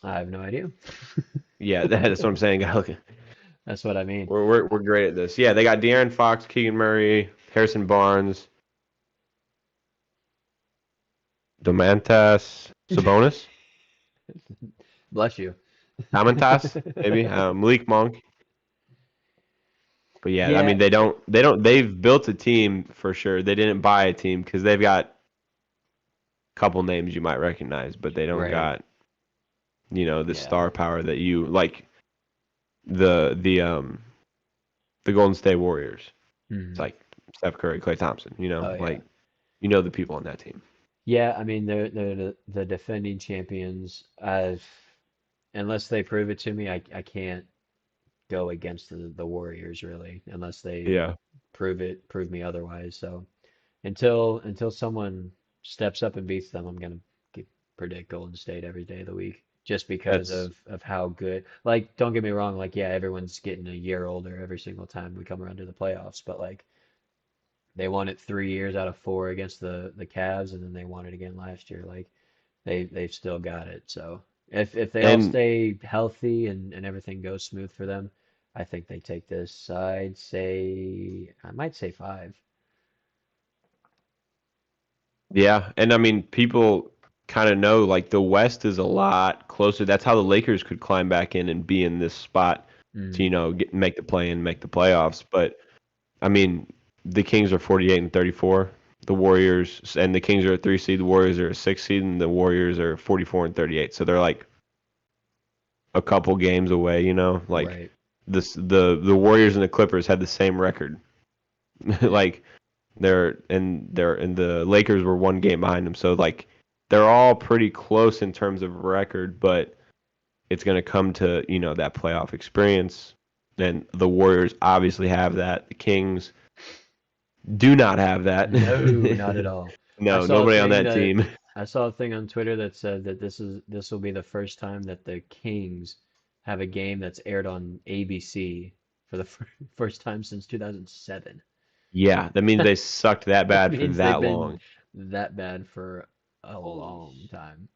I have no idea. Yeah, that's what I'm saying. That's what I mean. We're great at this. Yeah, they got De'Aaron Fox, Keegan Murray, Harrison Barnes, Domantas Sabonis, Bless you. Domantas, maybe Malik Monk. But yeah, I Yeah, mean they've built a team for sure. They didn't buy a team because they've got a couple names you might recognize, but they don't right. got the Yeah. star power that you like the Golden State Warriors. It's Mhm. like Steph Curry, Klay Thompson, Oh yeah. like the people on that team. Yeah, I mean they're the defending champions. Unless they prove it to me, I can't go against the Warriors really, unless they Yeah. prove me otherwise. So until someone steps up and beats them, I'm gonna predict Golden State every day of the week, just because That's of how good. Like, don't get me wrong, like yeah, everyone's getting a year older every single time we come around to the playoffs, but like they won it 3 years out of four against the Cavs, and then they won it again last year. Like they've still got it. So if they all and stay healthy and everything goes smooth for them, I think they take this. I might say 5. yeah, and I mean people kind of know like the West is a lot closer. That's how the Lakers could climb back in and be in this spot to Mm, make the play and make the playoffs. But I mean the Kings are 48 and 34. The Warriors and the Kings are a 3 seed. The Warriors are a 6 seed, and the Warriors are 44 and 38. So they're like a couple games away. Like right. the Warriors and the Clippers had the same record. Like and the Lakers were 1 game behind them. So like they're all pretty close in terms of record, but it's going to come to, that playoff experience. And the Warriors obviously have that. The Kings do not have that. No, not at all. I No, saw a nobody on thing that that team. I saw a thing on Twitter that said that this will be the first time that the Kings have a game that's aired on ABC for the first time since 2007. Yeah, that means they sucked that That bad for means they've that been long. that bad for a Holy long sh! time.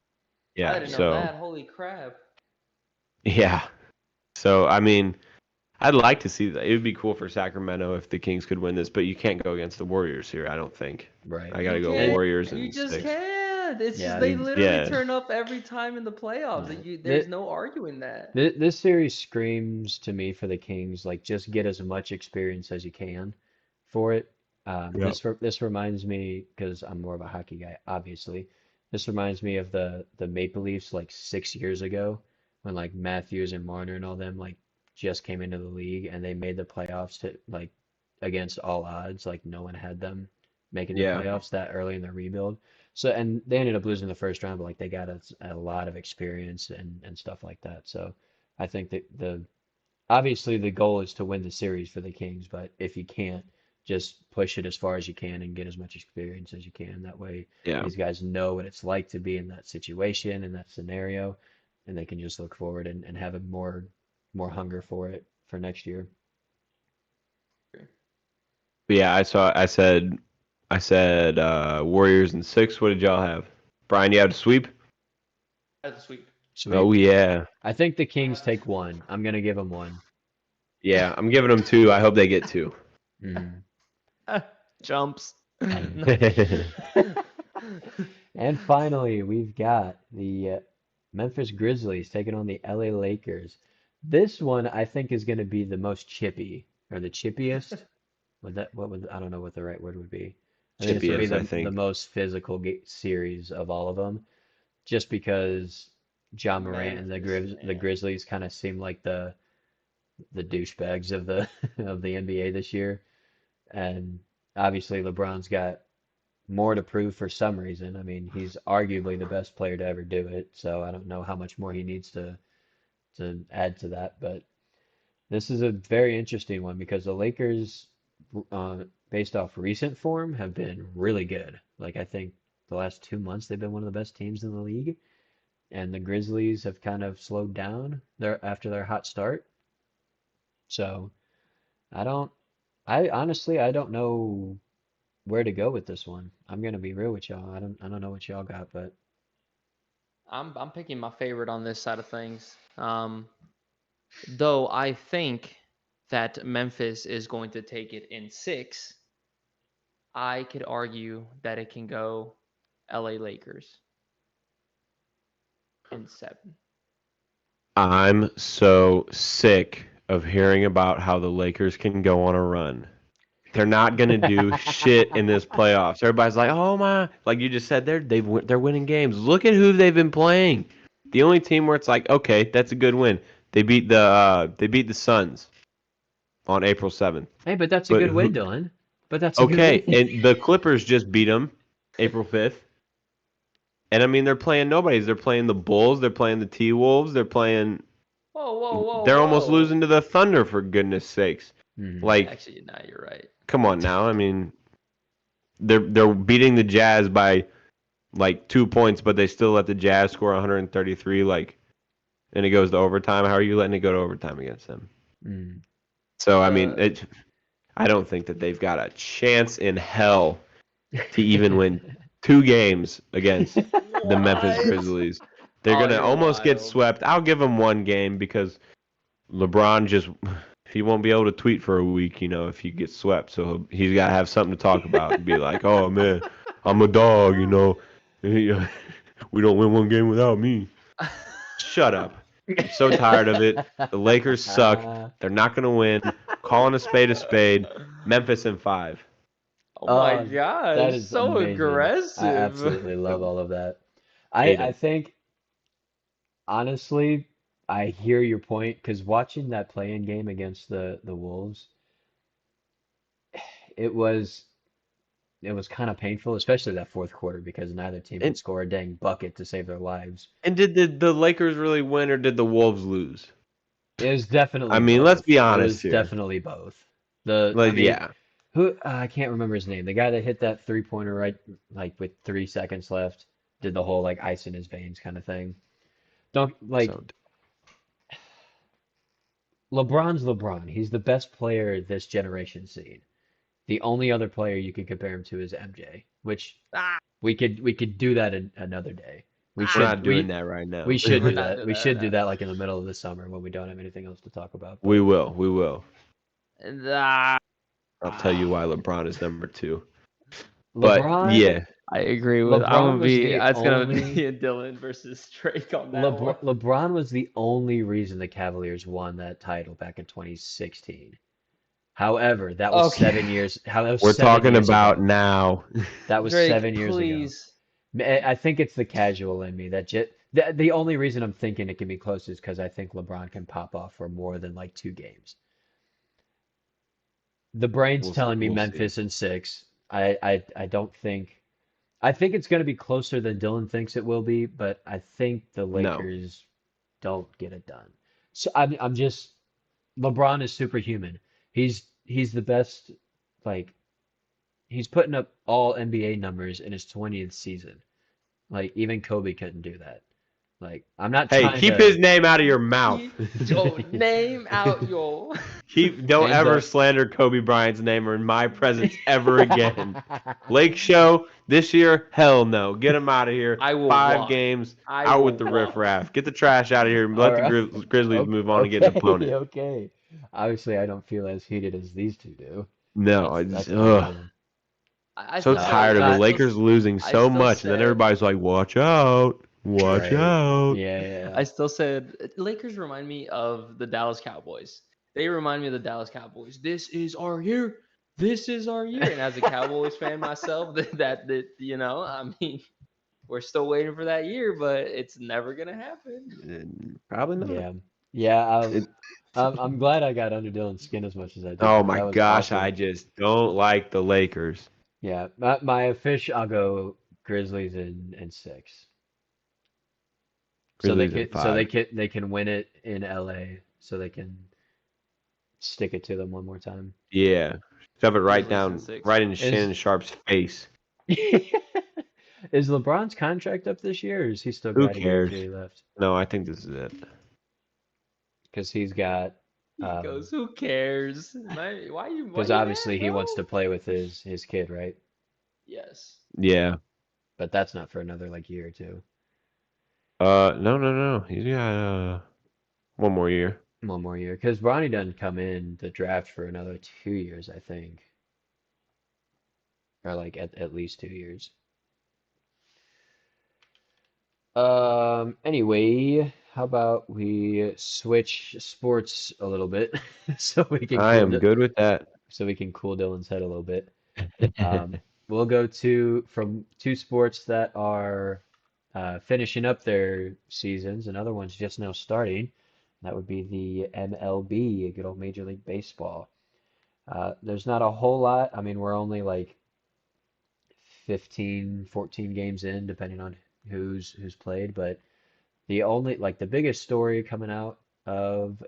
I Yeah, didn't know so that. Holy crap! yeah. So I mean, I'd like to see that. It would be cool for Sacramento if the Kings could win this, but you can't go against the Warriors here, I don't think. Right. I got You to go And can't. Warriors You in just 6. can't. bad. It's Yeah, just they literally Yeah. turn up every time in the playoffs. yeah. There's no arguing that. This series screams to me for the Kings, like just get as much experience as you can for it. Yep. This reminds me, because I'm more of a hockey guy, obviously. This reminds me of the Maple Leafs like 6 years ago when like Matthews and Marner and all them like just came into the league and they made the playoffs to like against all odds. Like no one had them making the Yeah. playoffs that early in the rebuild. So and they ended up losing the first round, but like they got a lot of experience and stuff like that. So I think that obviously the goal is to win the series for the Kings, but if you can't, just push it as far as you can and get as much experience as you can. That way, Yeah. these guys know what it's like to be in that situation, in that scenario, and they can just look forward and have a more hunger for it for next year. But yeah, I said Warriors in 6. What did y'all have? Brian, you had a sweep? That's sweet. Sweet. Oh yeah. I think the Kings take one. I'm gonna give them one. Yeah, I'm giving them 2. I hope they get 2. Mhm. Jumps. And finally, we've got the Memphis Grizzlies taking on the LA Lakers. This one I think is going to be the most chippy or the chippiest. I don't know what the right word would be. I think this will be Chippiest, I the think. most physical series of all of them, just because John Morant and Memphis, The man. Grizzlies kind of seem like the douchebags of the of the NBA this year, and obviously LeBron's got more to prove for some reason. I mean, he's arguably the best player to ever do it, so I don't know how much more he needs to add to that. But this is a very interesting one because the Lakers, based off recent form, have been really good. Like I think the last 2 months they've been one of the best teams in the league, and the Grizzlies have kind of slowed down after their hot start. So I don't, I honestly I don't know where to go with this one. I'm gonna be real with y'all. I don't know what y'all got, but I'm picking my favorite on this side of things. Though I think that Memphis is going to take it in 6, I could argue that it can go LA Lakers in 7. I'm so sick of hearing about how the Lakers can go on a run. They're not gonna do shit in this playoffs. Everybody's like, "Oh my!" Like you just said, they're winning games. Look at who they've been playing. The only team where it's like, okay, that's a good win. They beat the Suns on April 7th. hey, but that's a But good win, who? Dylan. But that's a good Okay, win. and the Clippers just beat them April 5th. And I mean, they're playing nobodies. They're playing the Bulls. They're playing the T Wolves. They're playing. Whoa, whoa, whoa, They're almost whoa. losing to the Thunder for goodness sakes. Mhm. Like, Actually, no, you're right. come on now. I mean, they're beating the Jazz by like 2 points, but they still let the Jazz score 133. Like, and it goes to overtime. How are you letting it go to overtime against them? Mm. So I mean, Uh, I don't think that they've got a chance in hell to even win 2 games against the Memphis what? Grizzlies. They're Oh, gonna you're almost get wild. swept. I'll give them 1 game because LeBron just he won't be able to tweet for a week, if he gets swept. So he's got to have something to talk about and be like, "Oh man, I'm a dog," We don't win 1 game without me. Shut up. I'm so tired of it. The Lakers suck. They're not gonna win. Calling a spade a spade. Memphis in 5. Oh my Oh, that gosh, is so amazing. I aggressive. absolutely love all of that. Hate I them. think honestly, I hear your point because watching that play-in game against the Wolves, it was it was kind of painful, especially that fourth quarter because neither team could And score a dang bucket to save their lives. and did the Lakers really win or did the Wolves lose? It was I definitely mean, let's both. be It honest was here. definitely both. I Like, mean, yeah. who I can't remember his name. The guy that hit that three-pointer right, like with 3 seconds left, did the whole like ice in his veins kind of thing. Don't like So LeBron's LeBron. He's the best player this generation's seen. The only other player you could compare him to is MJ, which Ah, we could do that another day. We we're ah, should not doing we that right we now. should we're do not that. doing We that right should do now. that like in the middle of the summer when we don't have anything else to talk about. We But will. We will. Ah, I'll tell you why LeBron is number 2. But LeBron, yeah. I agree with. I'm LeBron gonna was be. the It's gonna only be a Dylan versus Drake on that one. LeBron was the only reason the Cavaliers won that title back in 2016. However, that was Okay, 7 years. How that was We're seven talking years about ago. now. That was Drake, 7 years ago. please. I think it's the casual in me that the only reason I'm thinking it can be close is because I think LeBron can pop off for more than like 2 games. The brain's telling me We'll see. Memphis in 6. I don't think. I think it's going to be closer than Dylan thinks it will be, but I think the No. Lakers don't get it done. So I'm just LeBron is superhuman. He's the best. Like he's putting up all NBA numbers in his 20th season. Like even Kobe couldn't do that. Like I'm not Hey, trying keep his to. name out of your mouth. Keep your name out, yo. Don't And ever slander Kobe Bryant's name or in my presence ever again. Lake Show this year, hell no. Get him out of here. I will 5 games I out with will the walk. riffraff. Get the trash out of here. All Let the right. Grizzlies Okay, move on and get an okay, opponent. okay. Obviously, I don't feel as heated as these two do. No, That's I that's just no problem. I so still say tired of the Lakers I losing so still much, and then said everybody's like, "Watch out, watch Right. out." Yeah, yeah. I still said Lakers remind me of the Dallas Cowboys. They remind me of the Dallas Cowboys. This is our year. This is our year. And as a Cowboys fan myself, that I mean, we're still waiting for that year, but it's never gonna happen. Probably not. Yeah. Yeah, It, I'm glad I got under Dylan's skin as much as I did oh because my that was gosh, I awesome. just don't like the Lakers. Yeah, my official, I'll go Grizzlies in 6. So they Grizzlies in can so 5. they can win it in LA so they can stick it to them one more time. Yeah, shove it Grizzlies in six. right in Is Shannon Sharp's face. is LeBron's contract up this year or has he still Who got a year or cares? two left? No, I think this is it. Because he's got He goes, who cares? Why because you obviously mad, he bro? wants to play with his kid, right? Yes. Yeah. But that's not for another like year or two. No. He's got one more year. One more year. Because Bronny doesn't come in the draft for another 2 years, I think. Or like at least 2 years. Anyway, how about we switch sports a little bit so we can I am good with that. cool Dylan's head a little bit. We'll go to from two sports that are finishing up their seasons, another one's just now starting. That would be the MLB, good old Major League Baseball. There's not a whole lot. I mean, we're only like 15, 14 games in, depending on who's played, but the only like the biggest story coming out of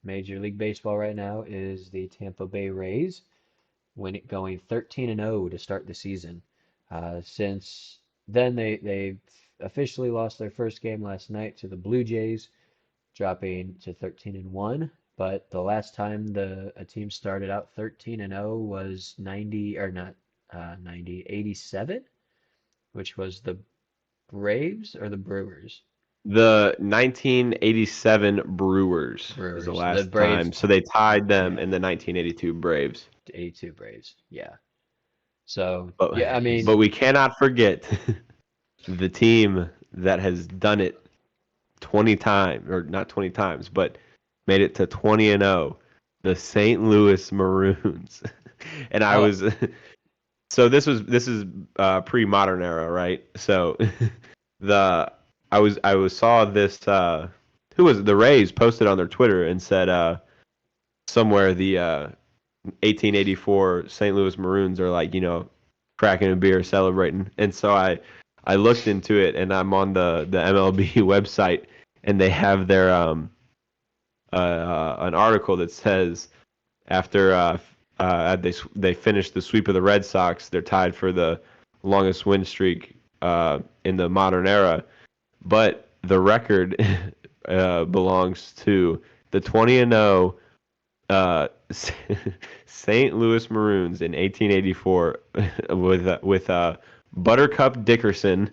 Major League Baseball right now is the Tampa Bay Rays when it going 13-0 to start the season. Since then, they officially lost their first game last night to the Blue Jays, dropping to 13-1. But the last time a team started out 13-0 was 90 or not 90 87, which was the Braves or the Brewers. The 1987 Brewers is the Brewers. The last Braves, time. So they tied them yeah, in the 1982 Braves. 82 Braves. Yeah. So, But yeah, I mean, but we cannot forget the team that has done it 20 times, or not 20 times, but made it to 20-0, the St. Louis Maroons. And I oh, was so this is pre-modern era, right? So the I was saw this who was it? The Rays posted on their Twitter and said somewhere the 1884 St. Louis Maroons are like, cracking a beer celebrating. And so I looked into it and I'm on the MLB website and they have their an article that says after they finished the sweep of the Red Sox, they're tied for the longest win streak in the modern era. But the record belongs to the 20-0 St. Louis Maroons in 1884 with Buttercup Dickerson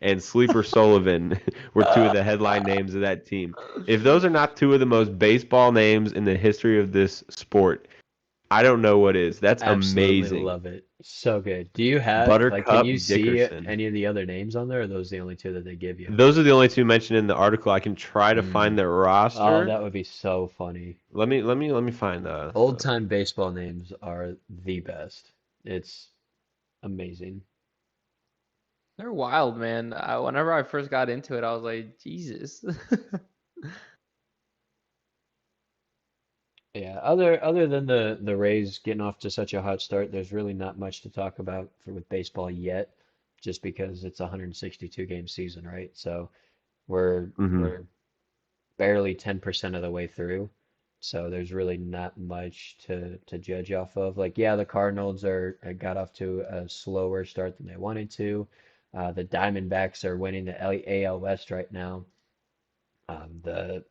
and Sleeper Sullivan were two of the headline names of that team. If those are not two of the most baseball names in the history of this sport, I don't know what is. That's Absolutely amazing. love it. So good. Do you have like can Buttercup you see Dickerson. any of the other names on there, or are those the only two that they give you? Those are the only two mentioned in the article. I can try to find Mm. their Oh, roster. that would be so funny. Let me find Old time baseball names are the best. It's amazing. They're wild, man. Whenever I first got into it, I was like, Jesus. Yeah, other than the Rays getting off to such a hot start, there's really not much to talk about with baseball yet, just because it's a 162 game season, right? So we're hmm we're barely 10% of the way through. So there's really not much to judge off of. Like, yeah, the Cardinals got off to a slower start than they wanted to. The Diamondbacks are winning the AL West right now. The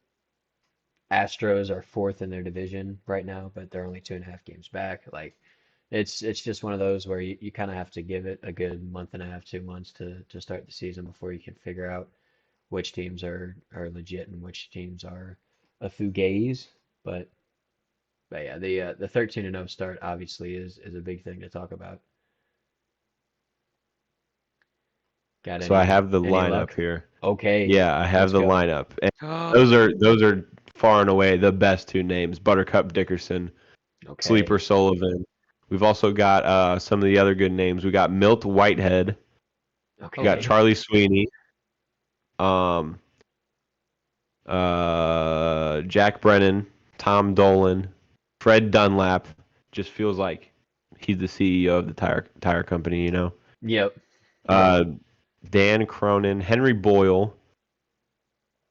Astros are fourth in their division right now, but they're only 2.5 games back. Like, it's just one of those where you kind of have to give it a good month and a half, 2 months to start the season before you can figure out which teams are legit and which teams are a fugazi. But but yeah, the 13-0 start obviously is a big thing to talk about. Got So I have the any lineup luck? here. Okay, Yeah, I have let's the go. lineup. And those are far and away the best two names. Buttercup Dickerson, Okay. Sleeper Sullivan. We've also got some of the other good names. We got Milt Whitehead. We got Okay. Charlie Sweeney. Um, Jack Brennan, Tom Dolan, Fred Dunlap. Just feels like he's the CEO of the tire company, you know. Yep. Uh, Dan Cronin, Henry Boyle,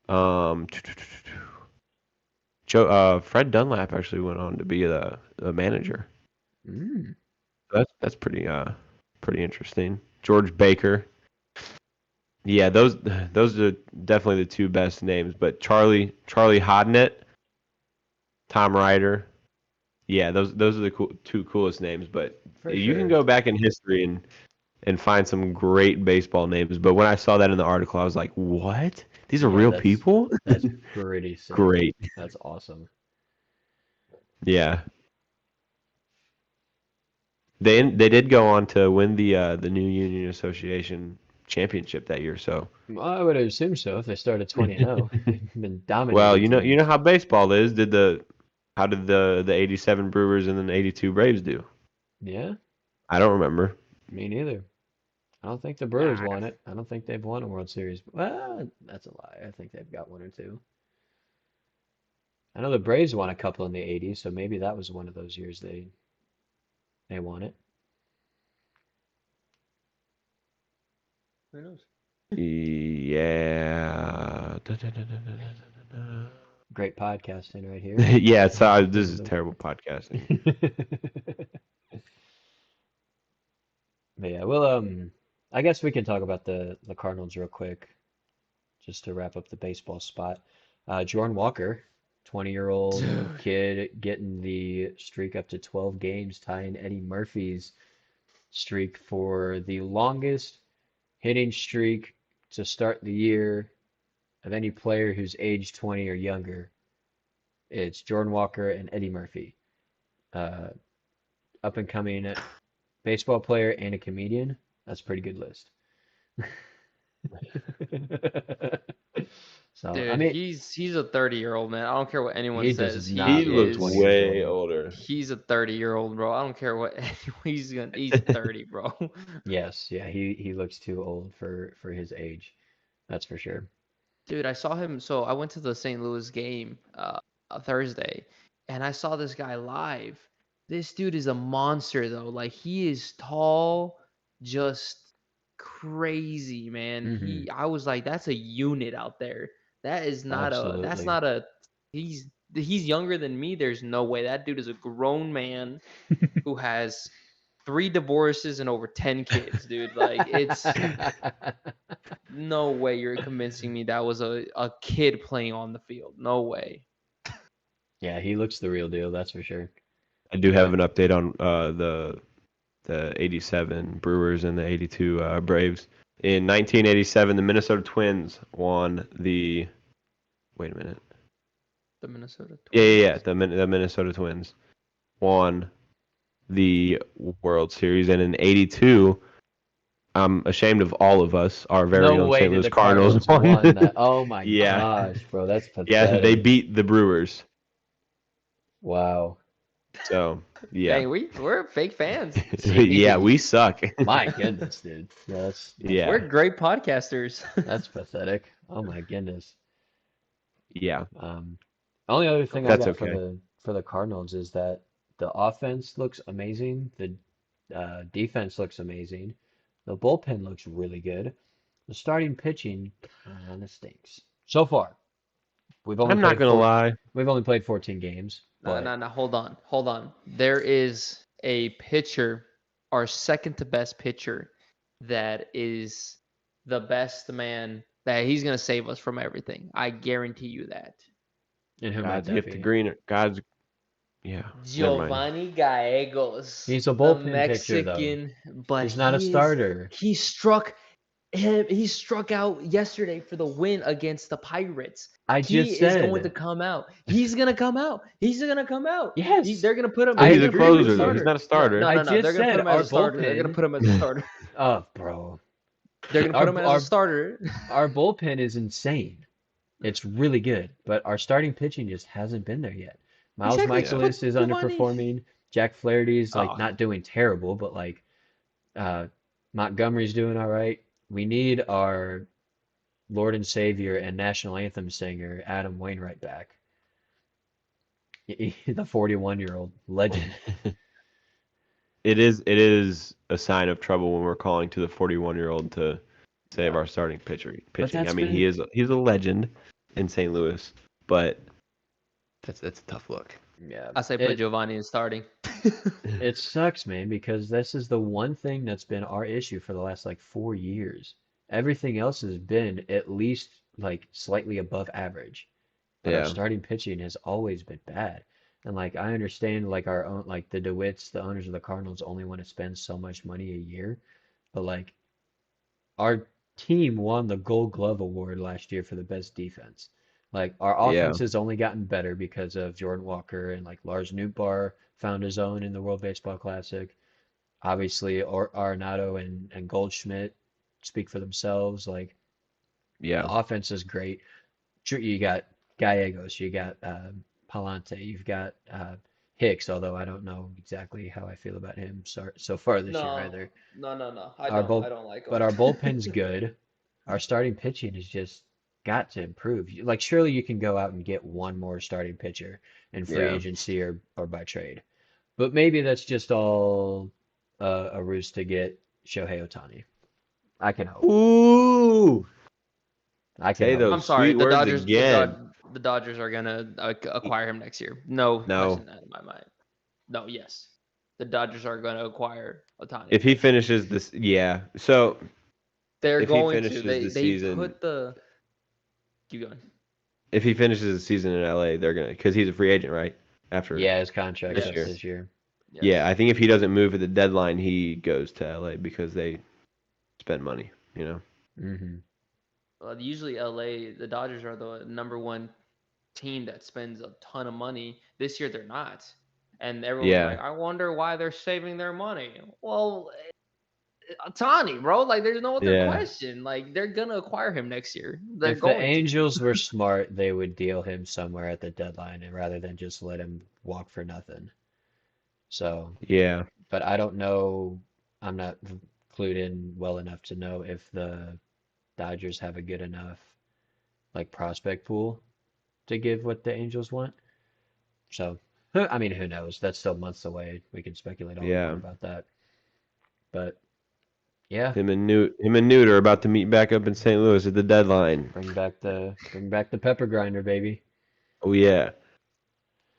um, Fred Dunlap actually went on to be the manager. Mm. That's pretty interesting. George Baker. Yeah, those are definitely the two best names. But Charlie Hodnett, Tom Ryder. Yeah, those are the two coolest names. But For you can sure. go back in history and find some great baseball names. But when I saw that in the article, I was like, what? These are Yeah, real people? that's pretty sick. Great. That's awesome. Yeah. They did go on to win the new Union Association championship that year. So, Well, I would assume so if they started 20-0. They've been well, dominating you know teams. how baseball is. How did the '87 Brewers and then the '82 Braves do? Yeah, I don't remember. me neither. I don't think the Brewers won it. I don't think they've won a World Series. Well, that's a lie. I think they've got one or two. I know the Braves won a couple in the 80s, so maybe that was one of those years they won it. Who knows? Yeah. Great podcasting right here. Yeah, this is terrible podcasting. But yeah, well, I guess we can talk about the Cardinals real quick, just to wrap up the baseball spot. Jordan Walker, 20-year-old Dude. kid, getting the streak up to 12 games, tying Eddie Murphy's streak for the longest hitting streak to start the year of any player who's age 20 or younger. It's Jordan Walker and Eddie Murphy. Uh, Up and coming baseball player and a comedian. That's a pretty good list. So, I Dude, mean, he's a 30-year-old man. I don't care what anyone he does says. He not look looks 20 years way old. older. He's a 30-year-old, bro. I don't care what he's 30, bro. Yes, yeah, he looks too old for his age. That's for sure. Dude, I saw him. So I went to the St. Louis game Thursday, and I saw this guy live. This dude is a monster, though. Like he is tall, just crazy, man. Hmm. I was like, that's a unit out there. That's Absolutely. not a. He's younger than me. There's no way that dude is a grown man who has 3 divorces and over 10 kids, dude. Like it's no way you're convincing me that was a kid playing on the field. No way. Yeah, he looks the real deal, that's for sure. I do have But an update on the '87 Brewers and the '82 Braves. In 1987, the Minnesota Twins won the. Wait a minute. The Minnesota Yeah, Twins. the Minnesota Twins won the World Series, and in '82, I'm ashamed of all of us. Our very No own way St. did Louis the Cardinals Cardinals won. won that. Oh my Yeah, gosh, bro, that's yeah, they pathetic. beat the Brewers. Wow. So yeah, Dang, we're fake fans. yeah, Jeez. we suck. My goodness, dude. Yeah, We're Yeah, great podcasters. that's pathetic. Oh my goodness. yeah, Um, only other thing I that's got for okay. the Cardinals is that the offense looks amazing. The defense looks amazing. The bullpen looks really good. The starting pitching kind of stinks. So far, we've only I'm not played gonna four. lie. We've only played 14 games, No, but no, no. Hold on. There is a pitcher, our second to best pitcher, that is the best man. That he's gonna save us from everything. I guarantee you that. and who might God's that gift to be? greener. God's yeah. Never mind. Giovanni Gallegos, He's a the bullpen pitcher, though. Mexican, but He's not a starter. he struck out yesterday for the win against the Pirates. I He just is going to said, come out. He's gonna come out. He's gonna come out. yes, They're gonna put him. But I They're he's a gonna put agree him as a with closer though. He's you. starter. not a No, starter. no, I no, no. They're just gonna put said him as our a starter. They're gonna bullpen. put him as a starter. Oh, bro. They're gonna put him as a Our starter. our bullpen is insane. It's really good, but our starting pitching just hasn't been there yet. Miles Exactly. Just Yeah. put Michaelis is Giovanni. underperforming. Jack Flaherty's like Oh, not doing terrible, but like uh, Montgomery's doing all right. We need our Lord and Savior and national anthem singer Adam Wainwright back. The 41-year-old legend. it is a sign of trouble when we're calling to the 41-year-old to save Yeah. our starting pitching. I that's mean, been he's a legend in St. Louis, but that's a tough look. yeah. I say put Giovanni in starting. It sucks, man, because this is the one thing that's been our issue for the last like 4 years. Everything else has been at least like slightly above average, but our Yeah, starting pitching has always been bad. And like I understand like our own like the DeWitts, the owners of the Cardinals only want to spend so much money a year, but like our team won the Gold Glove Award last year for the best defense. Like our yeah, offense has only gotten better because of Jordan Walker and like Lars Nootbaar found his own in the World Baseball Classic. Obviously, Arenado and Goldschmidt speak for themselves. Like the yeah, offense is great. Sure, you got Gallegos, you got Palante, you've got Hicks, although I don't know exactly how I feel about him so far this year No, either. no. Our I bull, don't like but him. our bullpen's good. Our starting pitching has just got to improve. Like surely you can go out and get one more starting pitcher in free yeah. agency or by trade. But maybe that's just all a ruse to get Shohei Ohtani. I can hope. Ooh, I can say hope. I'm those sorry. sweet words again. The Dodgers are gonna acquire him next year. No No, question in my mind. No, yes, the Dodgers are gonna acquire Otani if he next year. finishes this, yeah. So They're if he going to. finishes the They season, put the. Keep going. if he finishes the season in LA, they're gonna because he's a free agent, right? After Yeah, his contract's this up year. Yes. this year. Yeah, Yes. I think if he doesn't move at the deadline, he goes to LA because they spend money, you know. Hmm. Usually LA, the Dodgers are the number one team that spends a ton of money. This year they're not. And everyone's Yeah, like, I wonder why they're saving their money. Well, Otani, bro, like there's no other yeah, question. Like they're gonna acquire him next year. They're If the going to. Angels were smart, they would deal him somewhere at the deadline and rather than just let him walk for nothing. So, yeah, but I don't know. I'm not clued in well enough to know if the Dodgers have a good enough like prospect pool to give what the Angels want. So, I mean, who knows? That's still months away. We can speculate all we want yeah. about that. But yeah, Him and Newt are about to meet back up in St. Louis at the deadline. bring back the pepper grinder, baby. Oh yeah,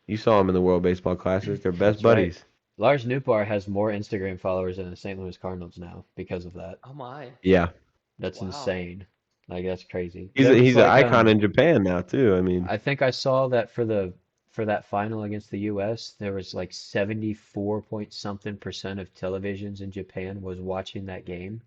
you saw him in the World Baseball Classic. They're best That's right. buddies. Lars Nootbaar has more Instagram followers than the St. Louis Cardinals now because of that. Oh my. Yeah, That's Wow. insane. Like that's crazy. he's There was he's an like icon in Japan now too. I mean, I think I saw that for that final against the US, there was like 74 point something percent of televisions in Japan was watching that game.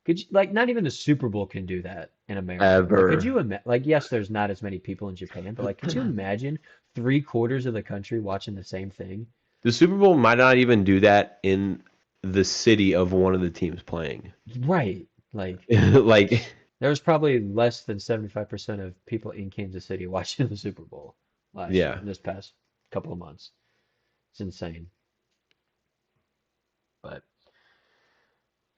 Could you, like not even the Super Bowl can do that in America. Like could ever. you imagine like yes, there's not as many people in Japan, but like could you imagine three-quarters of the country watching the same thing? The Super Bowl might not even do that in the city of one of the teams playing. Right. Like Like, there was probably less than 75% of people in Kansas City watching the Super Bowl yeah. this past couple of months. It's insane. But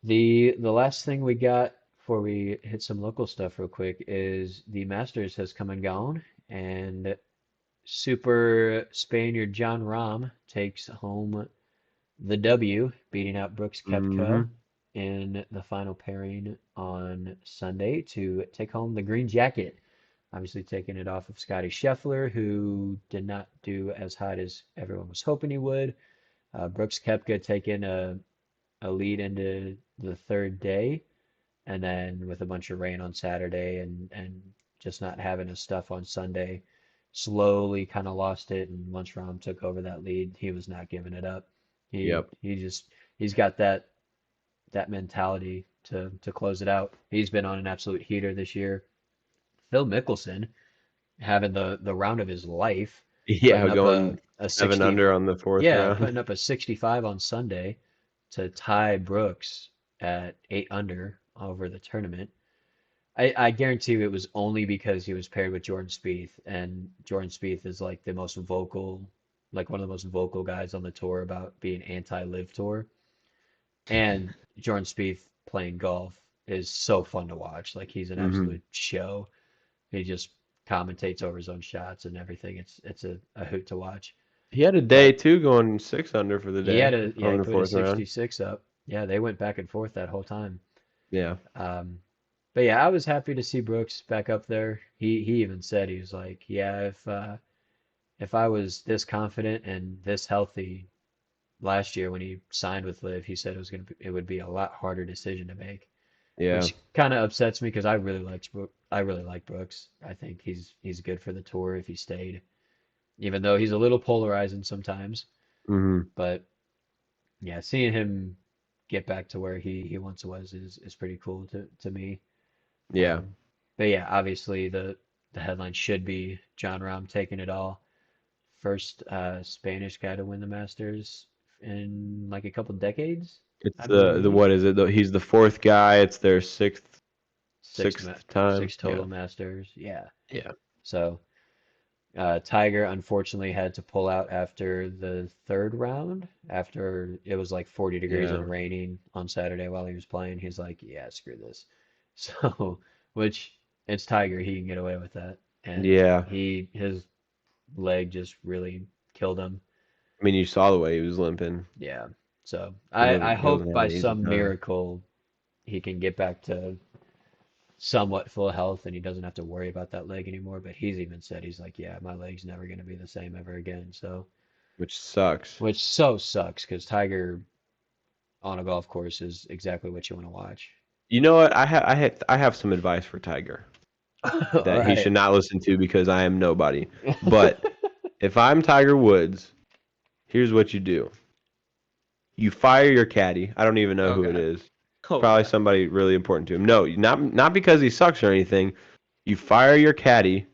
the last thing we got before we hit some local stuff real quick is the Masters has come and gone, and Super Spaniard John Rahm takes home the W, beating out Brooks Hmm. Koepka in the final pairing on Sunday to take home the green jacket. Obviously, taking it off of Scotty Scheffler, who did not do as hot as everyone was hoping he would. Brooks Koepka taking a lead into the third day, and then with a bunch of rain on Saturday and just not having his stuff on Sunday, slowly kind of lost it. And once Rahm took over that lead, he was not giving it up. He Yep. he just he's got that mentality to close it out. He's been on an absolute heater this year. Phil Mickelson having the round of his life, Yeah, putting up going a 7 60, under on the fourth yeah, round. putting up a 65 on Sunday to tie Brooks at 8 under over the tournament. I guarantee you it was only because he was paired with Jordan Spieth, and Jordan Spieth is like the most vocal, like one of the most vocal guys on the tour about being anti-live tour. And Jordan Spieth playing golf is so fun to watch. Like he's an Hmm. absolute show. He just commentates over his own shots and everything. It's a hoot to watch. He had a day But too, going 6 under for the day yeah, on he the put a fourth round. 66 up. Yeah, they went back and forth that whole time. Yeah. Um, but yeah, I was happy to see Brooks back up there. He even said he was like, yeah, if I was this confident and this healthy last year when he signed with Liv, he said it would be a lot harder decision to make, Yeah. which kind of upsets me because I really like Brooks. I think he's good for the tour if he stayed, even though he's a little polarizing sometimes. Hmm. But yeah, seeing him get back to where he once was is pretty cool to me. Yeah. Um, but yeah, obviously the headline should be John Rahm taking it all. First Spanish guy to win the Masters in like a couple decades, It's I the believe. what is it? He's the fourth guy. It's their sixth time. Six Yeah. total Masters. Yeah. Yeah. So Tiger unfortunately had to pull out after the third round, after it was like 40 degrees Yeah. and raining on Saturday while he was playing. He's like, yeah, screw this. So, which it's Tiger, he can get away with that. And Yeah. his leg just really killed him. I mean, you saw the way he was limping. Yeah. So He I wasn't. He hope wasn't by having an easy some time. miracle he can get back to somewhat full health and he doesn't have to worry about that leg anymore. But he's even said he's like, yeah, my leg's never going to be the same ever again. So, Which sucks. which so sucks because Tiger on a golf course is exactly what you want to watch. You know what? I have some advice for Tiger All that he right. should not listen to because I am nobody. But if I'm Tiger Woods, here's what you do. You fire your caddy. I don't even know who it Okay. is. Probably Okay. somebody really important to him. No, not because he sucks or anything. You fire your caddy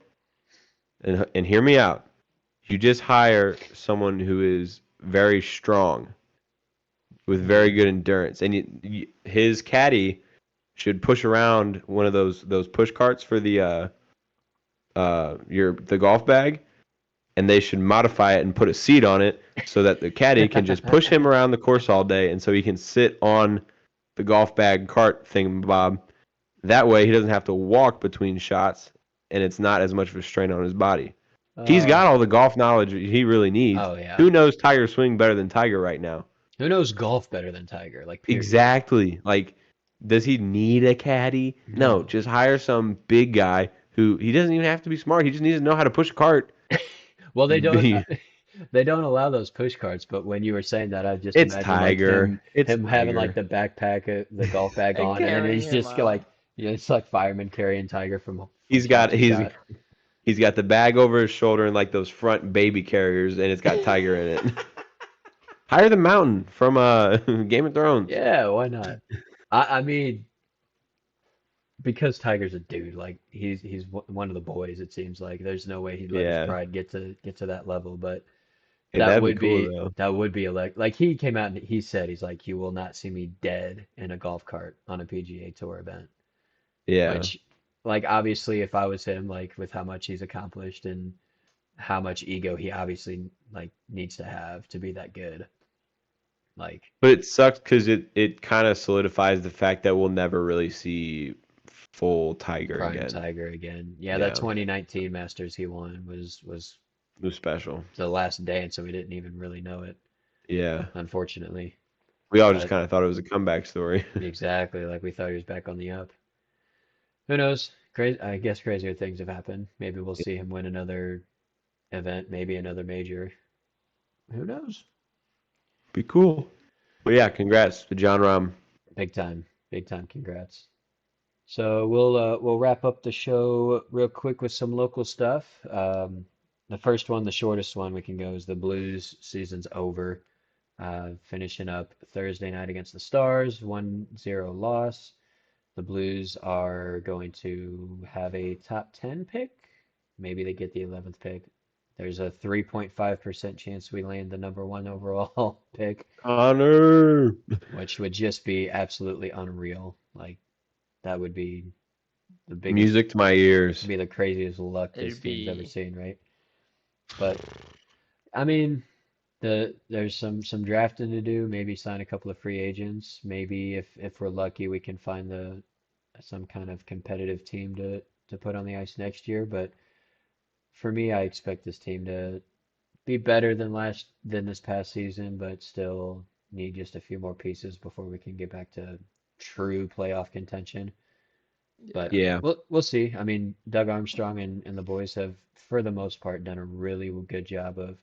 and hear me out. You just hire someone who is very strong with very Okay. good endurance, and his caddy should push around one of those push carts for the golf bag, and they should modify it and put a seat on it so that the caddy can just push him around the course all day, and so he can sit on the golf bag cart thing, Bob. That way, he doesn't have to walk between shots, and it's not as much of a strain on his body. He's Uh, got all the golf knowledge he really needs. oh yeah. Who knows Tiger swing better than Tiger right now? Who knows golf better than Tiger? Like, period. Exactly. Like, does he need a caddy? No, No. just hire some big guy who he doesn't even have to be smart. He just needs to know how to push a cart. Well, they don't they don't allow those push carts, but when you were saying that, I just It's imagined like Tiger. It's him having like Tiger. the backpack, the golf bag And on, and then carrying he's him just out. like, it's like fireman carrying Tiger from He's got shots he he's got. he's got the bag over his shoulder and like those front baby carriers, and it's got Tiger in it. Hire the Mountain from Game of Thrones. Yeah, why not? I mean, because Tiger's a dude, like one of the boys. It seems like there's no way he'd let his Yeah, pride get to that level. But Hey, That that'd be would cool be though. that would be like he came out and he said he's like you will not see me dead in a golf cart on a PGA Tour event. Yeah. Which, like, obviously, if I was him, like, with how much he's accomplished and how much ego he obviously like needs to have to be that good, like But it sucks because it kind of solidifies the fact that we'll never really see full Tiger prime again. Tiger again. Yeah, that Yeah, 2019 Masters he won was it was special. the last dance, so we didn't even really know it, Yeah, unfortunately. we all just But kind of thought it was a comeback story. exactly, like we thought he was back on the up. Who knows? Crazy. I guess crazier things have happened. Maybe we'll see him win another event, maybe another major. Who knows? Be cool. But yeah, congrats to John Rahm. Big time. Big time. Congrats. So we'll wrap up the show real quick with some local stuff. The first one, the shortest one we can go is the Blues season's over. Finishing up Thursday night against the Stars, 1-0 loss. The Blues are going to have a top 10 pick. Maybe they get the 11th pick. There's a 3.5% chance we land the number one overall pick, Connor. which would just be absolutely unreal. Like that would the biggest, Music to my ears. be the craziest luck this It'd team's ever be seen, right? But I mean, there's some drafting to do. Maybe sign a couple of free agents. Maybe if we're lucky, we can find the some kind of competitive team to put on the ice next year. But for me, I expect this team to be better than this past season, but still need just a few more pieces before we can get back to true playoff contention. But yeah. Yeah, we'll see. I mean, Doug Armstrong and the boys have, for the most part, done a really good job of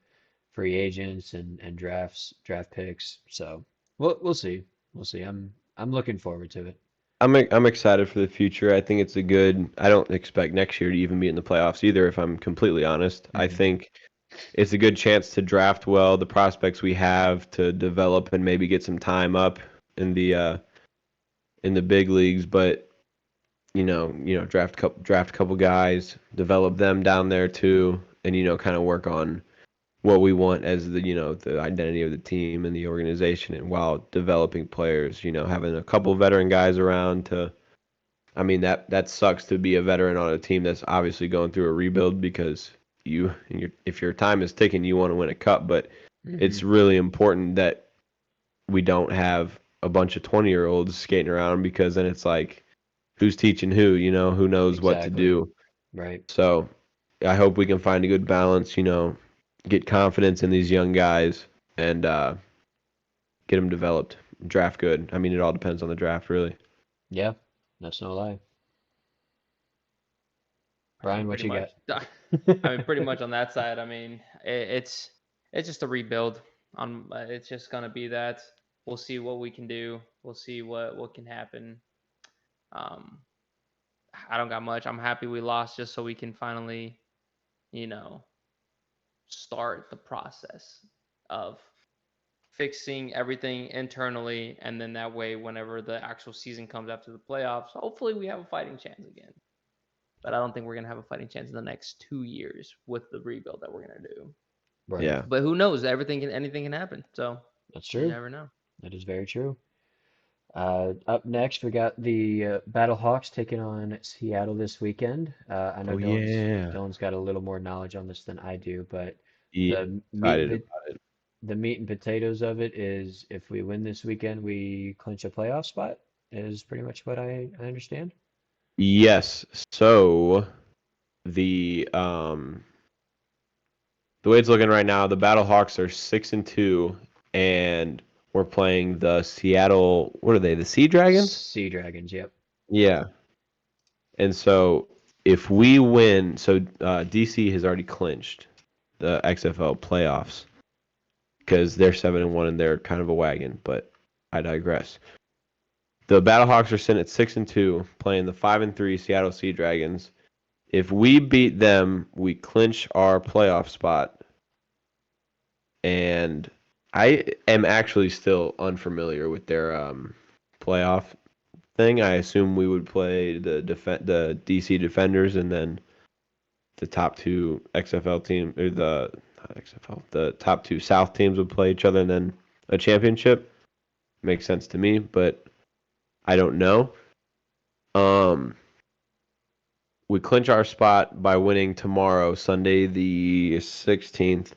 free agents and draft picks. So we'll see. We'll see. I'm looking forward to it. I'm excited for the future. I think it's a good. I don't expect next year to even be in the playoffs either, if I'm completely honest. I Hmm. think it's a good chance to draft well the prospects we have to develop and maybe get some time up in the big leagues. But draft a couple guys, develop them down there too, and kind of work on what we want as the identity of the team and the organization, and while developing players, having a couple veteran guys around to. I mean that sucks to be a veteran on a team that's obviously going through a rebuild because if your time is ticking, you want to win a cup, but Hmm. it's really important that we don't have a bunch of 20-year-olds skating around because then it's like who's teaching who knows what to Exactly. do. Right. So I hope we can find a good balance, get confidence in these young guys and get them developed, draft good. I mean, it all depends on the draft, really. Yeah. That's no lie. I mean, Brian, what pretty you much. got? I mean, pretty much on that side. I mean, it's just a rebuild. It's just gonna be that. We'll see what we can do. We'll see what can happen. Um, I don't got much. I'm happy we lost just so we can finally, you know, start the process of fixing everything internally, and then that way, whenever the actual season comes after the playoffs, hopefully we have a fighting chance again. But I don't think we're gonna have a fighting chance in the next 2 years with the rebuild that we're gonna do. Right. Yeah. But who knows? Anything can happen. So That's you true. never know. That is very true. Up next, we got the Battle Hawks taking on Seattle this weekend. I know Oh yeah. Dylan's got a little more knowledge on this than I do, but Yeah. the meat and Excited pot about it. the meat and potatoes of it is if we win this weekend, we clinch a playoff spot, is pretty much what I understand. Yes. So the um the way it's looking right now, the Battlehawks are 6-2, and we're playing the Seattle. What are they? The Sea Dragons? Sea Dragons, yep. Yeah. And so if we win, so DC has already clinched the XFL playoffs because they're 7-1 and they're kind of a wagon. But I digress. The Battlehawks are sitting at 6-2, playing the 5-3 Seattle Sea Dragons. If we beat them, we clinch our playoff spot. And I am actually still unfamiliar with their playoff thing. I assume we would play the DC Defenders and then the top two XFL team or the XFL. The top two South teams would play each other, and then a championship. Makes sense to me, but I don't know. We clinch our spot by winning tomorrow, Sunday the 16th,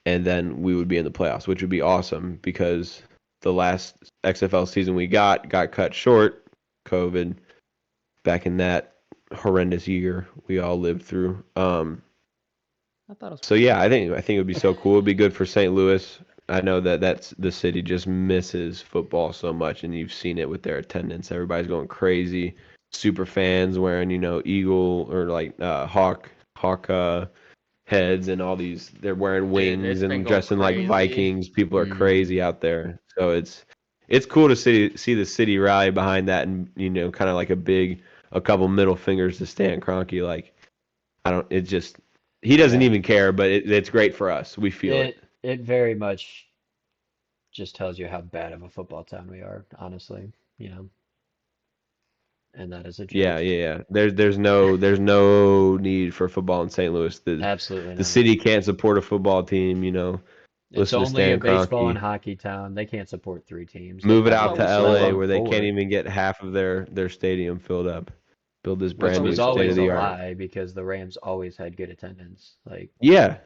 and then we would be in the playoffs, which would be awesome because the last XFL season we got cut short, COVID, back in that horrendous year we all lived through. I thought it was So yeah, I think it would be so cool. It'd be good for St. Louis. I know that's the city just misses football so much, and you've seen it with their attendance. Everybody's going crazy. Super fans wearing eagle or like hawk heads and all these. They're wearing Dude, wings it's been and going dressing like crazy. Vikings. People are Mm. crazy out there. So it's cool to see the city rally behind that, and kind of like a couple middle fingers to Stan Kroenke. Like I don't. It just he doesn't Yeah. even care, but it's great for us. We feel it. It very much just tells you how bad of a football town we are, honestly, you know, and that is a Yeah, truth. yeah, yeah. There's no need for football in St. Louis. The Absolutely the not. city can't support a football team. It's Listen to only a Stan baseball and Kroenke. hockey town. They can't support three teams. They Move it That's why out probably to we let LA suck. alone where they can't four, even get half of their stadium filled up. Build this That's which brand why we new was suck state of always a the so art. hard. lie because the Rams always had good attendance. Like Yeah,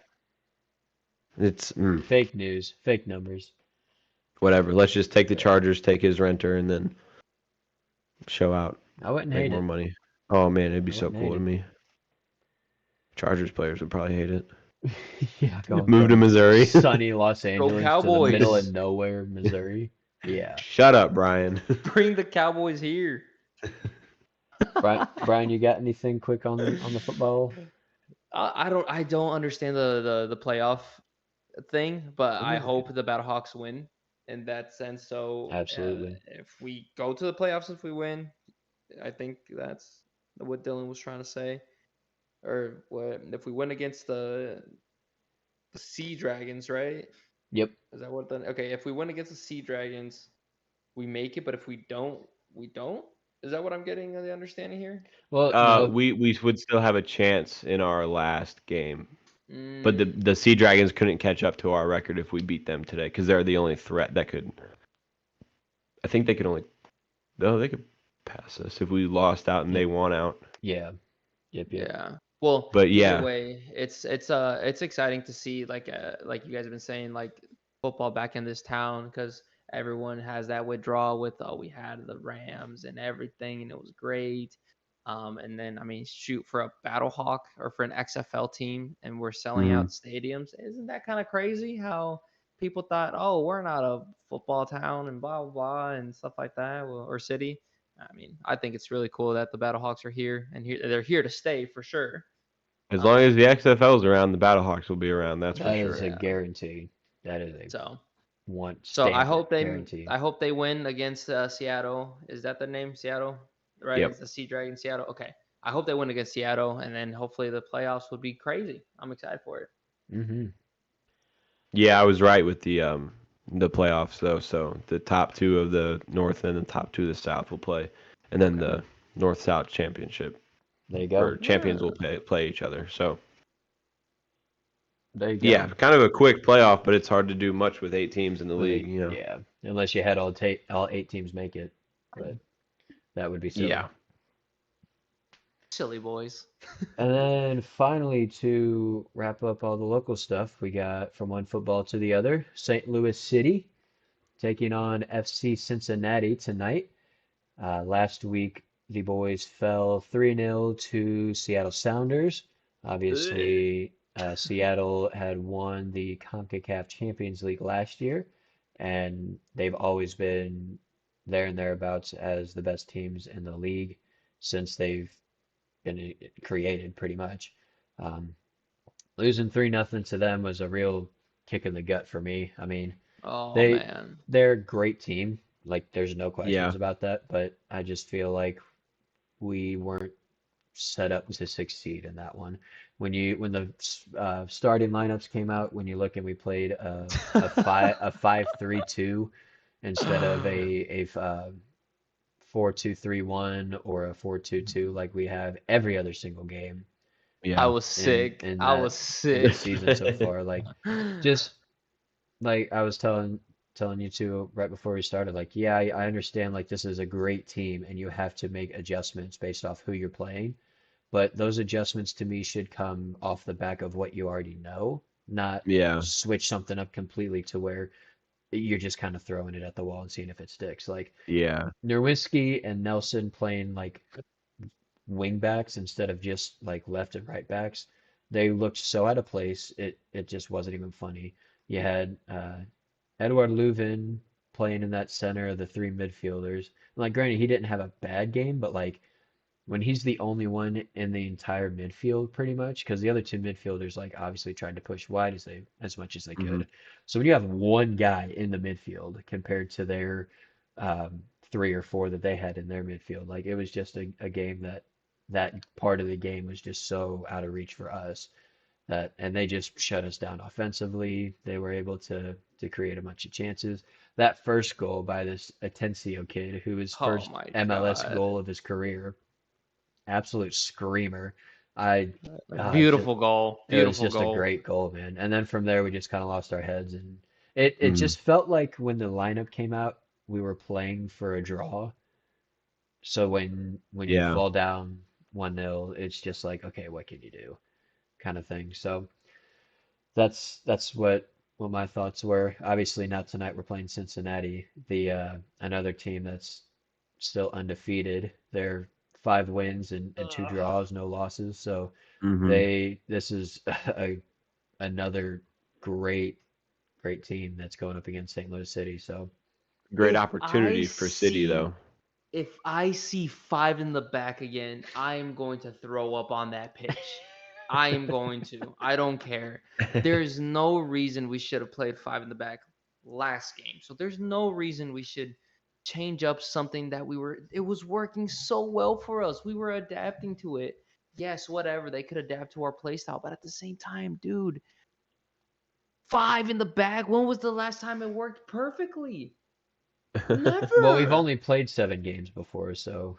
it's fake news, fake numbers. whatever. Let's just take the Yeah, Chargers, take his renter, and then show out, I wouldn't make hate more it. money. Oh man, it'd be I so wouldn't cool hate to it. me. Chargers players would probably hate it. Yeah, going Move to from Missouri. sunny Los Go Angeles to the middle of Cowboys! nowhere, Missouri. Yeah. Shut up, Brian. Bring the Cowboys here. Brian, you got anything quick on the football? I don't understand the playoff thing, but I Ooh, hope the Battlehawks win in that sense. So absolutely. if we go to the playoffs, if we win, I think that's what Dylan was trying to say. Or what if we win against the Sea Dragons, right? Yep. Is that what then? Okay, if we win against the Sea Dragons, we make it. But if we don't, we don't. Is that what I'm getting the understanding here? Well, no. We would still have a chance in our last game, but the Mm, the Sea Dragons couldn't catch up to our record if we beat them today because they're the only threat that could. I think they could only. No, they could pass us if we lost out and Yep. they won out. Yeah. Yep. yeah. Well, But either yeah, way, it's exciting to see like you guys have been saying like football back in this town because everyone has that withdrawal with we had the Rams and everything and it was great. And then I mean shoot for a Battlehawk or for an XFL team and we're selling mhm. out stadiums. Isn't that kind of crazy how people thought, oh, we're not a football town and blah blah blah and stuff like that or city. I mean, I think it's really cool that the Battlehawks are here and they're here to stay for sure. As long as Um, the XFL's around, the Battlehawks will be around. That's for That is sure. a yeah. guarantee. That is a So one so stamp it guarantee. I hope they win against Seattle. Is that the name? Seattle, right? Yep. It's the Sea Dragon Seattle. Okay. I hope they win against Seattle, and then hopefully the playoffs would be crazy. I'm excited for it. Mm-hmm. Yeah, I was right with the playoffs though. So the top two of the North and the top two of the South will play, and then Okay. the North-South championship There you or go. champions will Yeah. play each other. So There you yeah, go. kind of a quick playoff, but it's hard to do much with 8 teams in the league. Yeah, unless you had all 8 teams make it, but that would be silly. Yeah. Silly boys. And then finally, to wrap up all the local stuff, we got from one football to the other, St. Louis City taking on FC Cincinnati tonight. Last week, the boys fell 3-0 to Seattle Sounders. Obviously, Seattle had won the CONCACAF Champions League last year, and they've always been there and thereabouts as the best teams in the league since they've been created, pretty much. Um, Losing 3-0 to them was a real kick in the gut for me. I mean, Oh they man. they're a great team. Like there's no questions Yeah. about that, but I just feel like we weren't set up to succeed in that one. When the starting lineups came out, when you look and we played a 5-3-2 instead of a 4-2-3-1 or a 4-2-2 like we have every other single game. I Yeah. was in sick. in I that was in the sick. season so far. Like just like I was telling you two right before we started, like, yeah, I understand like this is a great team and you have to make adjustments based off who you're playing, but those adjustments to me should come off the back of what you already know, not Yeah. switch something up completely to where you're just kind of throwing it at the wall and seeing if it sticks. Like Yeah. Nerwinski and Nelson playing like wing backs instead of just like left and right backs, they looked so out of place. It just wasn't even funny. You had Edouard Leuven playing in that center of the three midfielders. Like, granted, he didn't have a bad game, but like when he's the only one in the entire midfield, pretty much, because the other two midfielders like obviously tried to push wide as much as they Hmm. could. So when you have one guy in the midfield compared to their three or four that they had in their midfield, like it was just a game that part of the game was just so out of reach for us that, and they just shut us down offensively. They were able to create a bunch of chances. That first goal by this Atencio kid, who his Oh first my MLS God. goal of his career, absolute screamer. I to, Beautiful goal. it was Beautiful just a goal. great goal, man. And then from there we just kind of lost our heads, and it Hmm. just felt like when the lineup came out, we were playing for a draw. So when you Yeah. fall down 1-0, it's just like, okay, what can you do? Kind of thing. So that's what my thoughts were. Obviously, not tonight. We're playing Cincinnati, the another team that's still undefeated. They're 5 wins and two Ugh. draws, no losses. So Hmm. this is another great great team that's going up against St. Louis City. So Great If I opportunity for City see though. if I see five in the back again, I am going to throw up on that pitch. I am going to. I don't care. There's no reason we should have played five in the back last game. So there's no reason we should change up something that it was working so well for us. We were adapting to it. Yes, whatever. They could adapt to our play style, but at the same time, dude, five in the back. When was the last time it worked perfectly? well, we've Never. only played 7 games before, so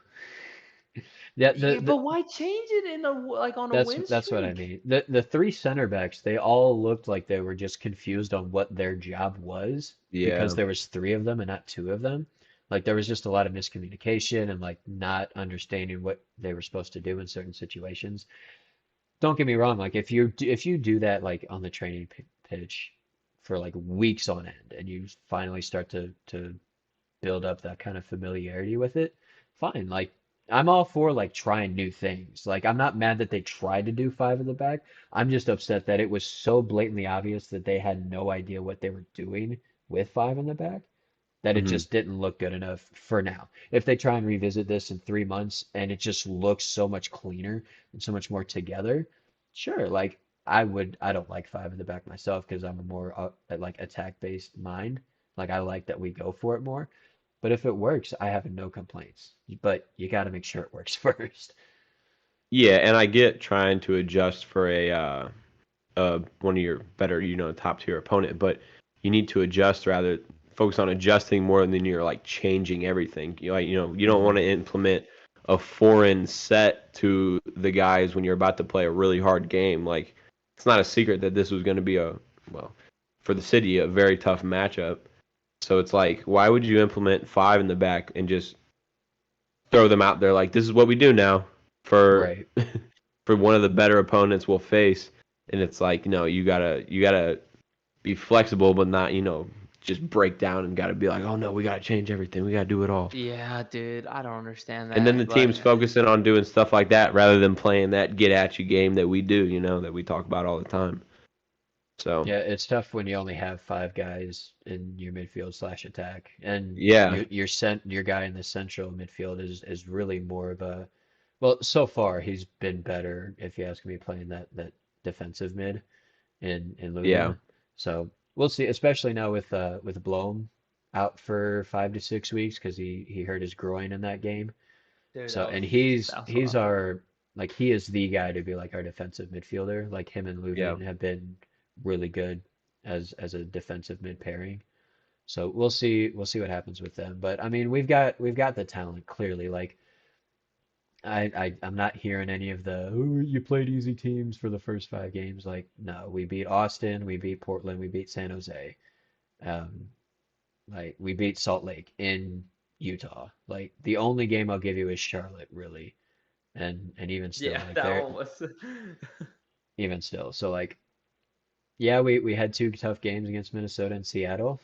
yeah, Yeah, but why change it in a like on a win that's what I streak? mean. The three center backs, they all looked like they were just confused on what their job was because Yeah. there was three of them and not two of them. Like there was just a lot of miscommunication and like not understanding what they were supposed to do in certain situations. Don't get me wrong, like if you do that like on the training pitch for like weeks on end and you finally start to build up that kind of familiarity with it, fine. Like I'm all for like trying new things. Like I'm not mad that they tried to do five in the back. I'm just upset that it was so blatantly obvious that they had no idea what they were doing with five in the back that it Hmm. just didn't look good enough for now. If they try and revisit this in 3 months and it just looks so much cleaner and so much more together, sure, like I don't like five in the back myself because I'm a more like attack based mind. Like I like that we go for it more. But if it works, I have no complaints. But you got to make sure it works first. Yeah, and I get trying to adjust for one of your better, top tier opponent, but you need to adjust rather focus on adjusting more than you're like changing everything. You don't want Hmm. to implement a foreign set to the guys when you're about to play a really hard game. Like it's not a secret that this was going to be well, for the city, a very tough matchup. So it's like, why would you implement five in the back and just throw them out there like this is what we do now for Right. for one of the better opponents we'll face? And it's like, no, you gotta be flexible, but not, just break down and gotta be like, oh no, we gotta change everything, we gotta do it all. Yeah, dude, I don't understand And then the that, but team's focusing on doing stuff like that rather than playing that get at you game that we do, that we talk about all the time. So Yeah, it's tough when you only have 5 guys in your midfield slash attack, and yeah, your guy in the central midfield is really more of a, well, so far he's been better if you ask me playing that defensive mid in yeah, Leuven. So we'll see, especially now with Blom out for 5 to 6 weeks because he hurt his groin in that game. dude, So and that was he's rough. our like he is the guy to be like our defensive midfielder. Like him and yeah. Leuven have been really good as a defensive mid pairing. So we'll see what happens with them. But I mean we've got the talent clearly. Like I'm not hearing any of the, oh, you played easy teams for the first 5 games. Like, no, we beat Austin, we beat Portland, we beat San Jose. Um, like we beat Salt Lake in Utah. Like the only game I'll give you is Charlotte, really. And even still, Yeah, like that they're one was. even still. So like, yeah, we had 2 tough games against Minnesota and Seattle.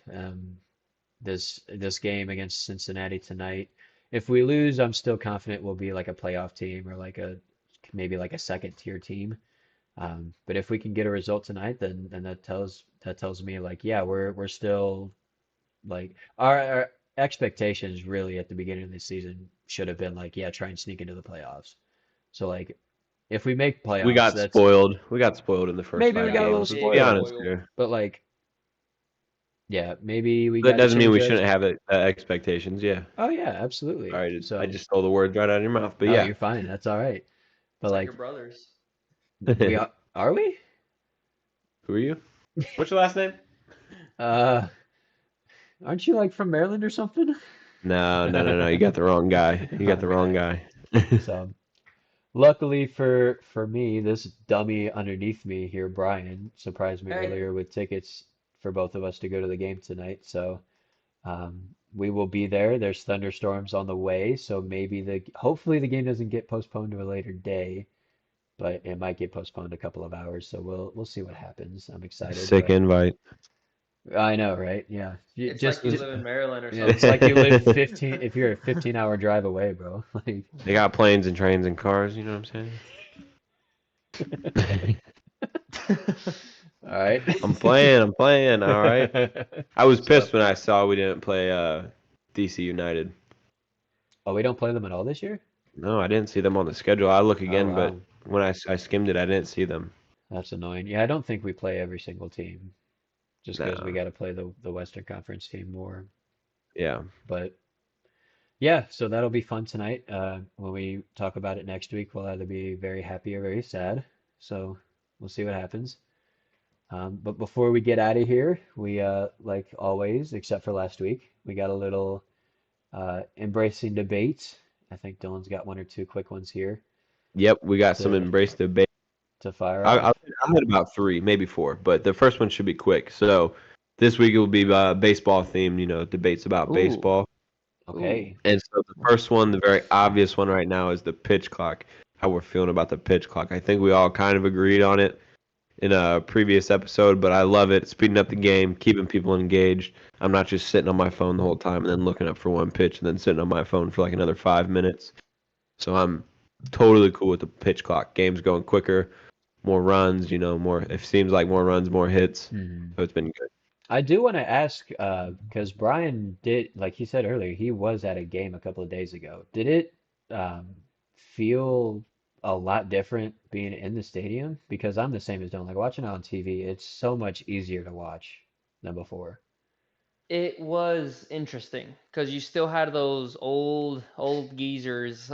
This game against Cincinnati tonight. If we lose, I'm still confident we'll be like a playoff team or like a maybe like a second tier team. But if we can get a result tonight, then that tells me like yeah, we're still like our expectations really at the beginning of the season should have been like yeah, try and sneak into the playoffs. So like if we make We playoffs, got that's spoiled. We got spoiled in the first maybe we five got a little We games. Let's did be get spoiled, honest spoiled. here. but like yeah, maybe we That got to doesn't mean change we our shouldn't have expectations. Yeah. oh yeah, absolutely. Sorry, I So just stole the words right out of your mouth. But oh, yeah. you're fine. That's all right. But It's like like your brothers. we are we? Who are you? What's your last name? Uh, aren't you like from Maryland or something? No, no, no, no. You got the wrong guy. You got the wrong Okay. guy. So luckily for me, this dummy underneath me here, Brian, surprised me Hey, earlier with tickets for both of us to go to the game tonight. So we will be there. There's thunderstorms on the way, so maybe the hopefully the game doesn't get postponed to a later day, but it might get postponed a couple of hours. So we'll see what happens. I'm excited, Sick but invite. I know, right? Yeah. it's like you Just live in Maryland or yeah, it's like something. you live 15 if you're a 15-hour drive away, bro. Like They got planes and trains and cars. You know what I'm saying? all right. I'm playing. I'm playing. All right. I was So, pissed when I saw we didn't play DC United. oh, we don't play them at all this year? No, I didn't see them on the schedule. I look Oh, again, but wow. when I skimmed it, I didn't see them. That's annoying. Yeah, I don't think we play every single team just because we No. got to play the Western Conference team more. Yeah. But yeah, so that'll be fun tonight. When we talk about it next week, we'll either be very happy or very sad. So we'll see what happens. But before we get out of here, we like always, except for last week, we got a little embracing debate. I think Dylan's got 1 or 2 quick ones here Yep. We got some to embrace debate. to fire I, I, off. I had about 3, maybe 4, but the first one should be quick. So this week it will be baseball themed. Debates about Ooh, baseball. ooh. Okay. And so the first one, the very obvious one right now, is the pitch clock. How we're feeling about the pitch clock. I think we all kind of agreed on it in a previous episode, but I love it. Speeding up the game, keeping people engaged. I'm not just sitting on my phone the whole time and then looking up for one pitch and then sitting on my phone for like another 5 minutes. So I'm totally cool with the pitch clock. Game's going quicker, more runs, more. It seems like more runs, more hits. Mhm. So it's been good. I do want to ask, because Brian did, like he said earlier, he was at a game a couple of days ago. Did it feel a lot different being in the stadium? Because I'm the same as Dylan. Like watching it on TV, it's so much easier to watch than before. It was interesting because you still had those old geezers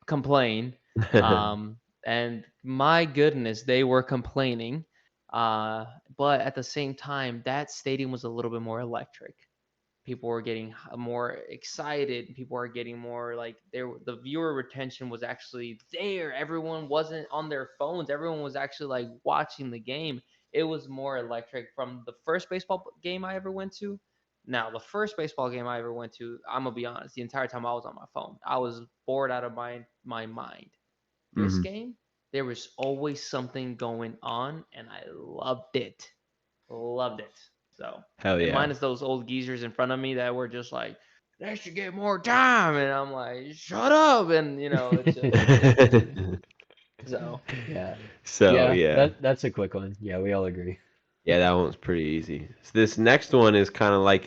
complain, and my goodness, they were complaining. But at the same time, that stadium was a little bit more electric. People were getting more excited. People are getting more like the viewer retention was actually there. Everyone wasn't on their phones. Everyone was actually like watching the game. It was more electric from the first baseball game I ever went to. Now, the first baseball game I ever went to, I'm gonna be honest, the entire time I was on my phone. I was bored out of my mind. This hmm game, there was always something going on, and I loved it. Loved it. So, Hell and yeah. minus those old geezers in front of me that were just like, they should get more time. And I'm like, shut up. And, it's just, so. Yeah. So Yeah, yeah. that's a quick one. Yeah, we all agree. Yeah, that one's pretty easy. So this next one is kind of like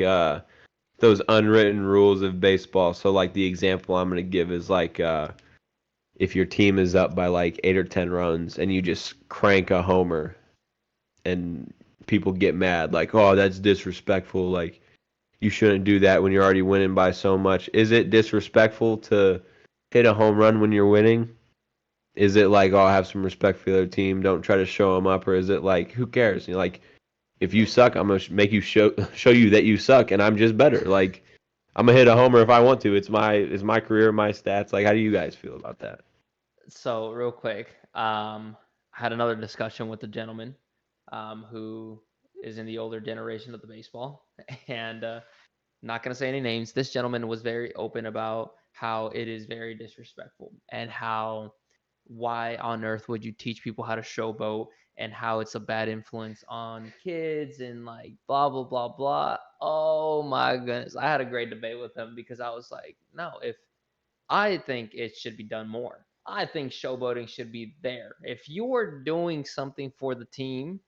those unwritten rules of baseball. So like the example I'm gonna give is like if your team is up by like 8 or 10 runs and you just crank a homer and people get mad, like, oh, that's disrespectful. Like you shouldn't do that when you're already winning by so much. Is it disrespectful to hit a home run when you're winning? Is it like, oh, have some respect for the other team, don't try to show them up, or is it like, who cares? Like if you suck, I'm gonna make you show you that you suck, and I'm just better. Like I'm gonna hit a homer if I want to. It's my career, my stats. Like, how do you guys feel about that? So real quick, I had another discussion with a gentleman who is in the older generation of the baseball, and not going to say any names. This gentleman was very open about how it is very disrespectful and how why on earth would you teach people how to showboat and how it's a bad influence on kids and like blah blah blah blah. Oh my goodness. I had a great debate with him because I was like, no, if I think it should be done more. I think showboating should be there. If you're doing something for the team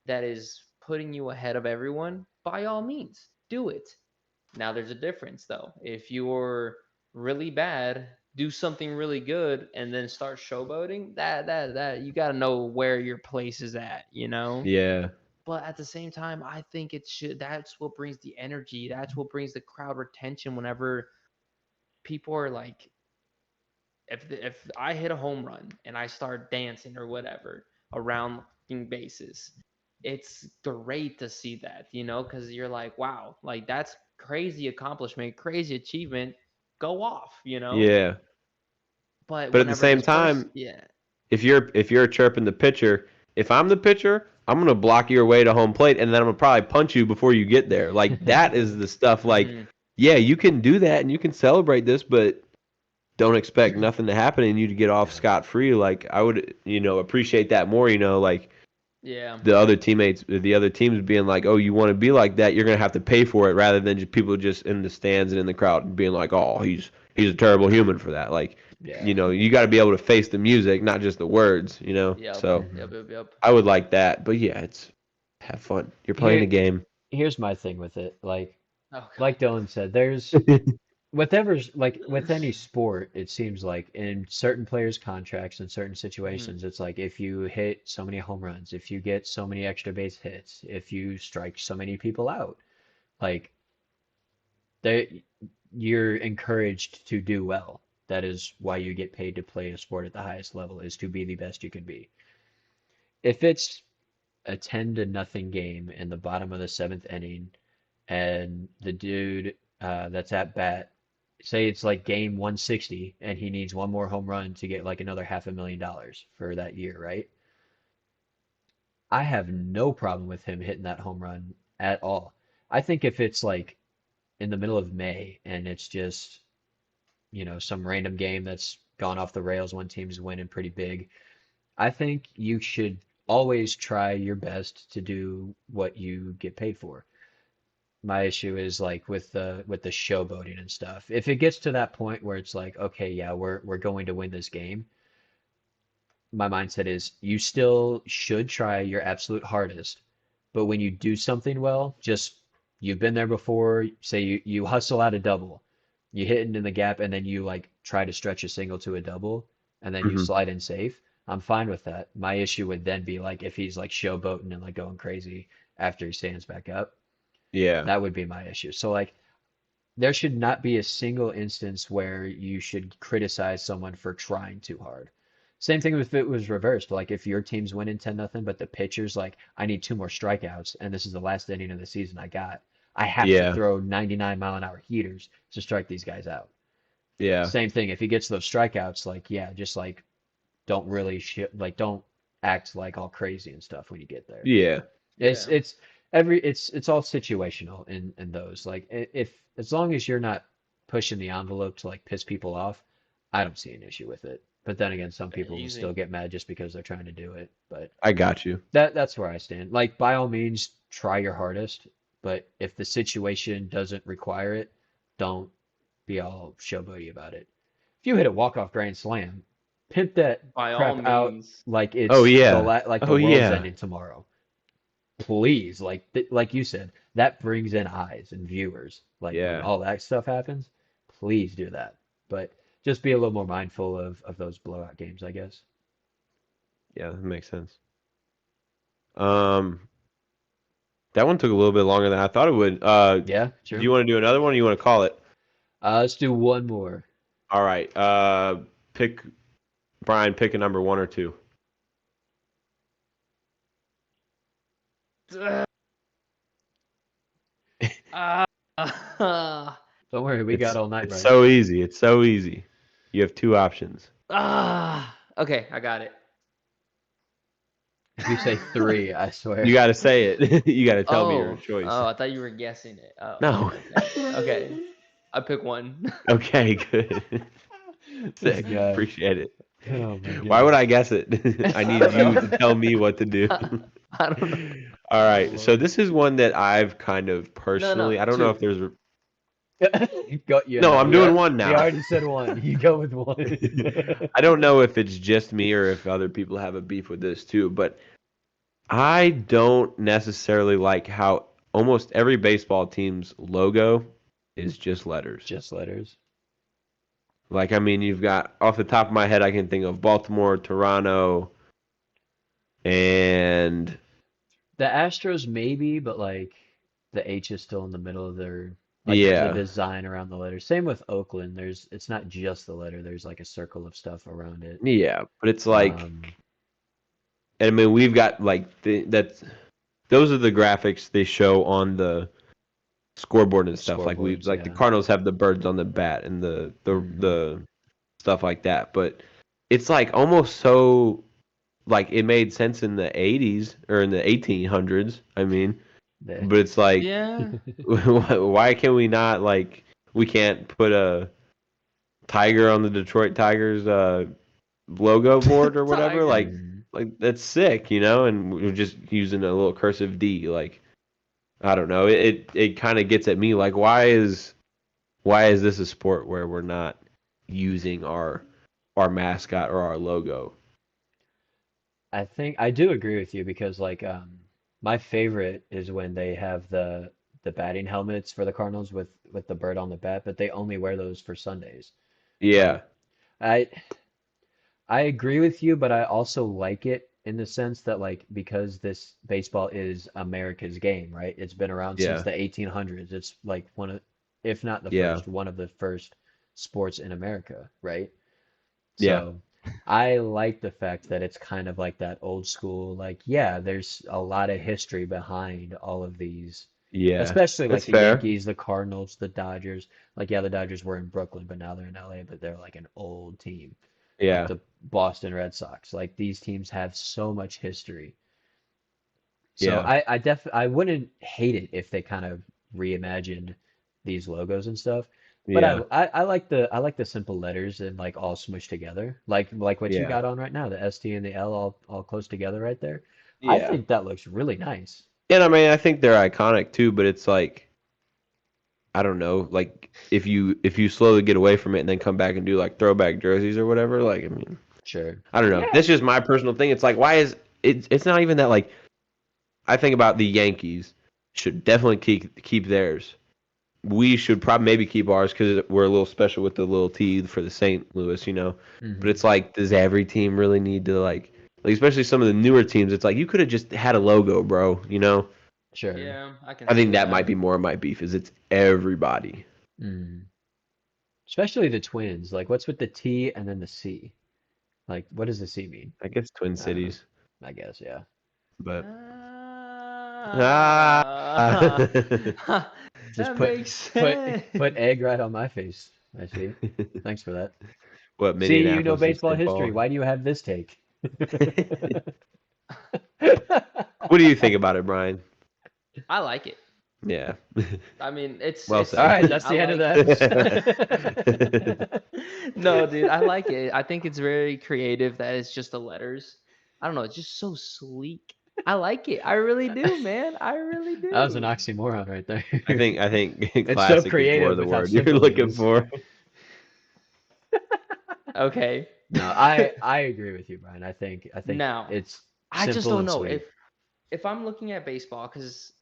that is putting you ahead of everyone, by all means, do it. Now there's a difference though. If you're really bad, do something really good and then start showboating, that you got to know where your place is at, you know? Yeah, But at the same time, I think it should that's what brings the energy. That's what brings the crowd retention whenever people are like if I hit a home run and I start dancing or whatever around bases, it's great to see that, you know, because you're like, wow, like that's crazy accomplishment, crazy achievement, go off, you know. yeah. But But at the whenever same this person, time, yeah, if you're chirping the pitcher, if I'm the pitcher, I'm gonna block your way to home plate, and then I'm gonna probably punch you before you get there. Like that is the stuff. Like, mm-hmm. yeah, you can do that and you can celebrate this, but don't expect nothing to happen and you to get off Yeah. scot free. Like I would, appreciate that more. Like Yeah, the other teams being like, oh, you want to be like that, you're gonna have to pay for it, rather than just people just in the stands and in the crowd being like, oh, he's a terrible human for that. Like, Yeah. you got to be able to face the music, not just the words. yep, So Hmm. yep. I would like that, but yeah, it's have fun. You're playing Here, a game. here's my thing with it. Oh Like God. Dylan said, there's with any sport, it seems like in certain players' contracts in certain Mhm. situations, it's like if you hit so many home runs, if you get so many extra base hits, if you strike so many people out, like they you're encouraged to do well. That is why you get paid to play a sport at the highest level, is to be the best you can be. If it's a 10 to nothing game in the bottom of the seventh inning, and the dude that's at bat, say it's like game 160, and he needs one more home run to get like another $500,000 for that year, right? I have no problem with him hitting that home run at all. I think if it's like in the middle of May and it's just, some random game that's gone off the rails, one team's winning pretty big, I think you should always try your best to do what you get paid for. My issue is like with the showboating and stuff. If it gets to that point where it's like, okay, yeah, we're going to win this game, my mindset is you still should try your absolute hardest. But when you do something well, just you've been there before, say you hustle out a double, you hit it in the gap, and then you like try to stretch a single to a double, and then you Hmm. slide in safe. I'm fine with that. My issue would then be like if he's like showboating and like going crazy after he stands back up. Yeah, That would be my issue. So like there should not be a single instance where you should criticize someone for trying too hard. Same thing if it was reversed. Like if your team's winning 10-0, but the pitcher's like, I need two more strikeouts, and this is the last inning of the season I got. I have to yeah, throw 99-mile-an-hour heaters to strike these guys out. yeah, Same thing. If he gets those strikeouts, like, yeah, just like don't really like don't act like all crazy and stuff when you get there. yeah, It's Yeah. it's it's all situational in those. Like if as long as you're not pushing the envelope to like piss people off, I don't see an issue with it. But then again, some people will still Easy. get mad just because they're trying to do it. But I got you. that's where I stand. Like by all means, try your hardest. But if the situation doesn't require it, don't be all showboaty about it. If you hit a walk-off grand slam, pimp that By all crap out means. like Oh it's yeah, like the oh world's yeah, ending tomorrow. Please, like you said, that brings in eyes and viewers. Like when yeah, all that stuff happens, please do that. But just be a little more mindful of those blowout games, I guess. yeah. That makes sense. Um, that one took a little bit longer than I thought it would. Yeah, Do true. you want to do another one? Or you want to call it? Let's do one more. All right. Pick Brian. Pick a number, one or two. Uh, Don't worry, we got all night, It's Brian. so easy. It's so easy. You have two options. Okay, I got it. If you say three, I swear. You got to say it. You got to tell me your Oh, choice. oh, I thought you were guessing it. Oh, No. okay. I pick one. Okay, good. This Sick. guy. Appreciate it. Oh my Why would goodness. I guess it? I I need don't you know. to tell me what to do. I don't know. All Oh right. So Lord. this is one that I've kind of No, personally, I don't know if two. there's Got you No, have I'm it. doing Yeah. one He now. already said one. You go with one. I don't know if it's just me or if other people have a beef with this too, but I don't necessarily like how almost every baseball team's logo is just letters. Just letters. Like, I mean, you've got off the top of my head, I can think of Baltimore, Toronto, and The Astros maybe, but like the H is still in the middle of their like there's a yeah, design around the letter. Same with Oakland. It's not just the letter. There's like a circle of stuff around it. yeah. But it's like, Um, I mean, we've got like that's those are the graphics they show on the scoreboard and stuff. Like we scoreboards, like the yeah. Cardinals have the birds on the bat and the the Hmm. the stuff like that. But it's like almost so like it made sense in the 80s or in the 1800s. I mean, The, but it's like Yeah. why can we not like we can't put a tiger on the Detroit Tigers logo board or whatever? Tiger. Mhm. Like that's sick, you know, and we're just using a little cursive D like I don't know. It kind of gets at me like why is this a sport where we're not using our mascot or our logo? I think I do agree with you because like my favorite is when they have the batting helmets for the Cardinals with the bird on the bat, but they only wear those for Sundays. Yeah, Like I I agree with you, but I also like it in the sense that like because this baseball is America's game, right? It's been around since yeah, the 1800s. It's like one of, if not the yeah, first, one of the first sports in America, right? yeah, So I like the fact that it's kind of like that old school, like, yeah, there's a lot of history behind all of these, yeah. especially like That's the fair. Yankees, the Cardinals, the Dodgers. Like, yeah, the Dodgers were in Brooklyn, but now they're in LA, but they're like an old team. Like Yeah, the Boston Red Sox. Like these teams have so much history. So yeah, I wouldn't hate it if they kind of reimagined these logos and stuff. But yeah, I like the simple letters and like all smushed together. Like what you yeah, got on right now, the ST and the L all close together right there. I yeah. think that looks really nice. And I mean, I think they're iconic too, but it's like I don't know, like if you slowly get away from it and then come back and do like throwback jerseys or whatever, like I mean, Sure. I don't know. Yeah. That's just my personal thing. It's like why is it? It's not even that like I think about the Yankees should definitely keep theirs. We should probably maybe keep ours because we're a little special with the little T for the St. Louis, you know. But Hmm. it's like, does every team really need to like especially some of the newer teams? It's like you could have just had a logo, bro. You know. Sure. Yeah, I can I see think that that. might be more of my beef is it's everybody. Mm. Especially the twins. Like what's with the T and then the C? Like what does the C mean? I guess Twin I don't know. Cities, I guess, yeah. but ah, Ah, Just that makes put sense. put egg right on my face. I see. Thanks for that. what See, you know Minneapolis and baseball St. history. Paul. Why do you have this take? What do you think about it, Brian? I like it. Yeah. I mean, it's Well All said. right, that's I the end of like. the episode. No, dude, I like it. I think it's very creative that it's just the letters. I don't know, it's just so sleek. I like it. I really do, man. I really That was an do. oxymoron right there. I think It's so classic is more creative the with how word you're simple it looking is. for. Okay. No, I agree with you, Brian. I think Now, it's I just simple don't and know sweet. if I'm looking at baseball because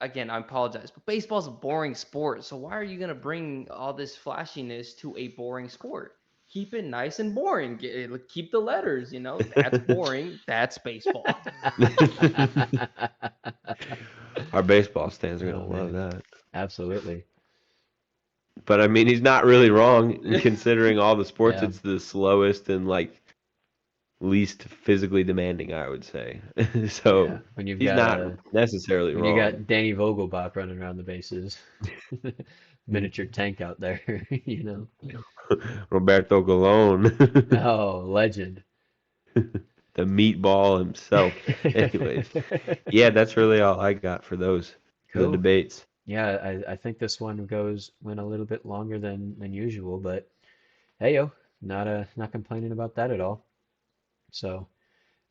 again, I apologize, but baseball's a boring sport. So why are you gonna bring all this flashiness to a boring sport? Keep it nice and boring. Keep the letters. That's boring. That's baseball. Our baseball stands are Oh gonna love man, that. absolutely. But I mean, he's not really wrong considering all the sports. Yeah. It's the slowest and like least physically demanding, I would say. Yeah, So he's not necessarily when you wrong. got Danny Vogelbach running around the bases, miniature tank out there, you know. Roberto Colon, Oh, legend. the meatball himself. Anyways, yeah, that's really all I got for the Cool. debates. Yeah, I think this one went a little bit longer than usual, but hey yo, not complaining about that at all. So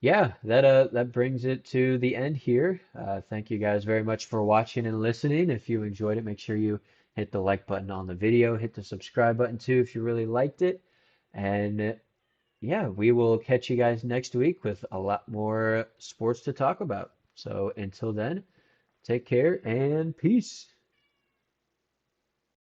yeah, that brings it to the end here. Thank you guys very much for watching and listening. If you enjoyed it, make sure you hit the like button on the video, hit the subscribe button too if you really liked it. And yeah, we will catch you guys next week with a lot more sports to talk about. So until then, take care and peace.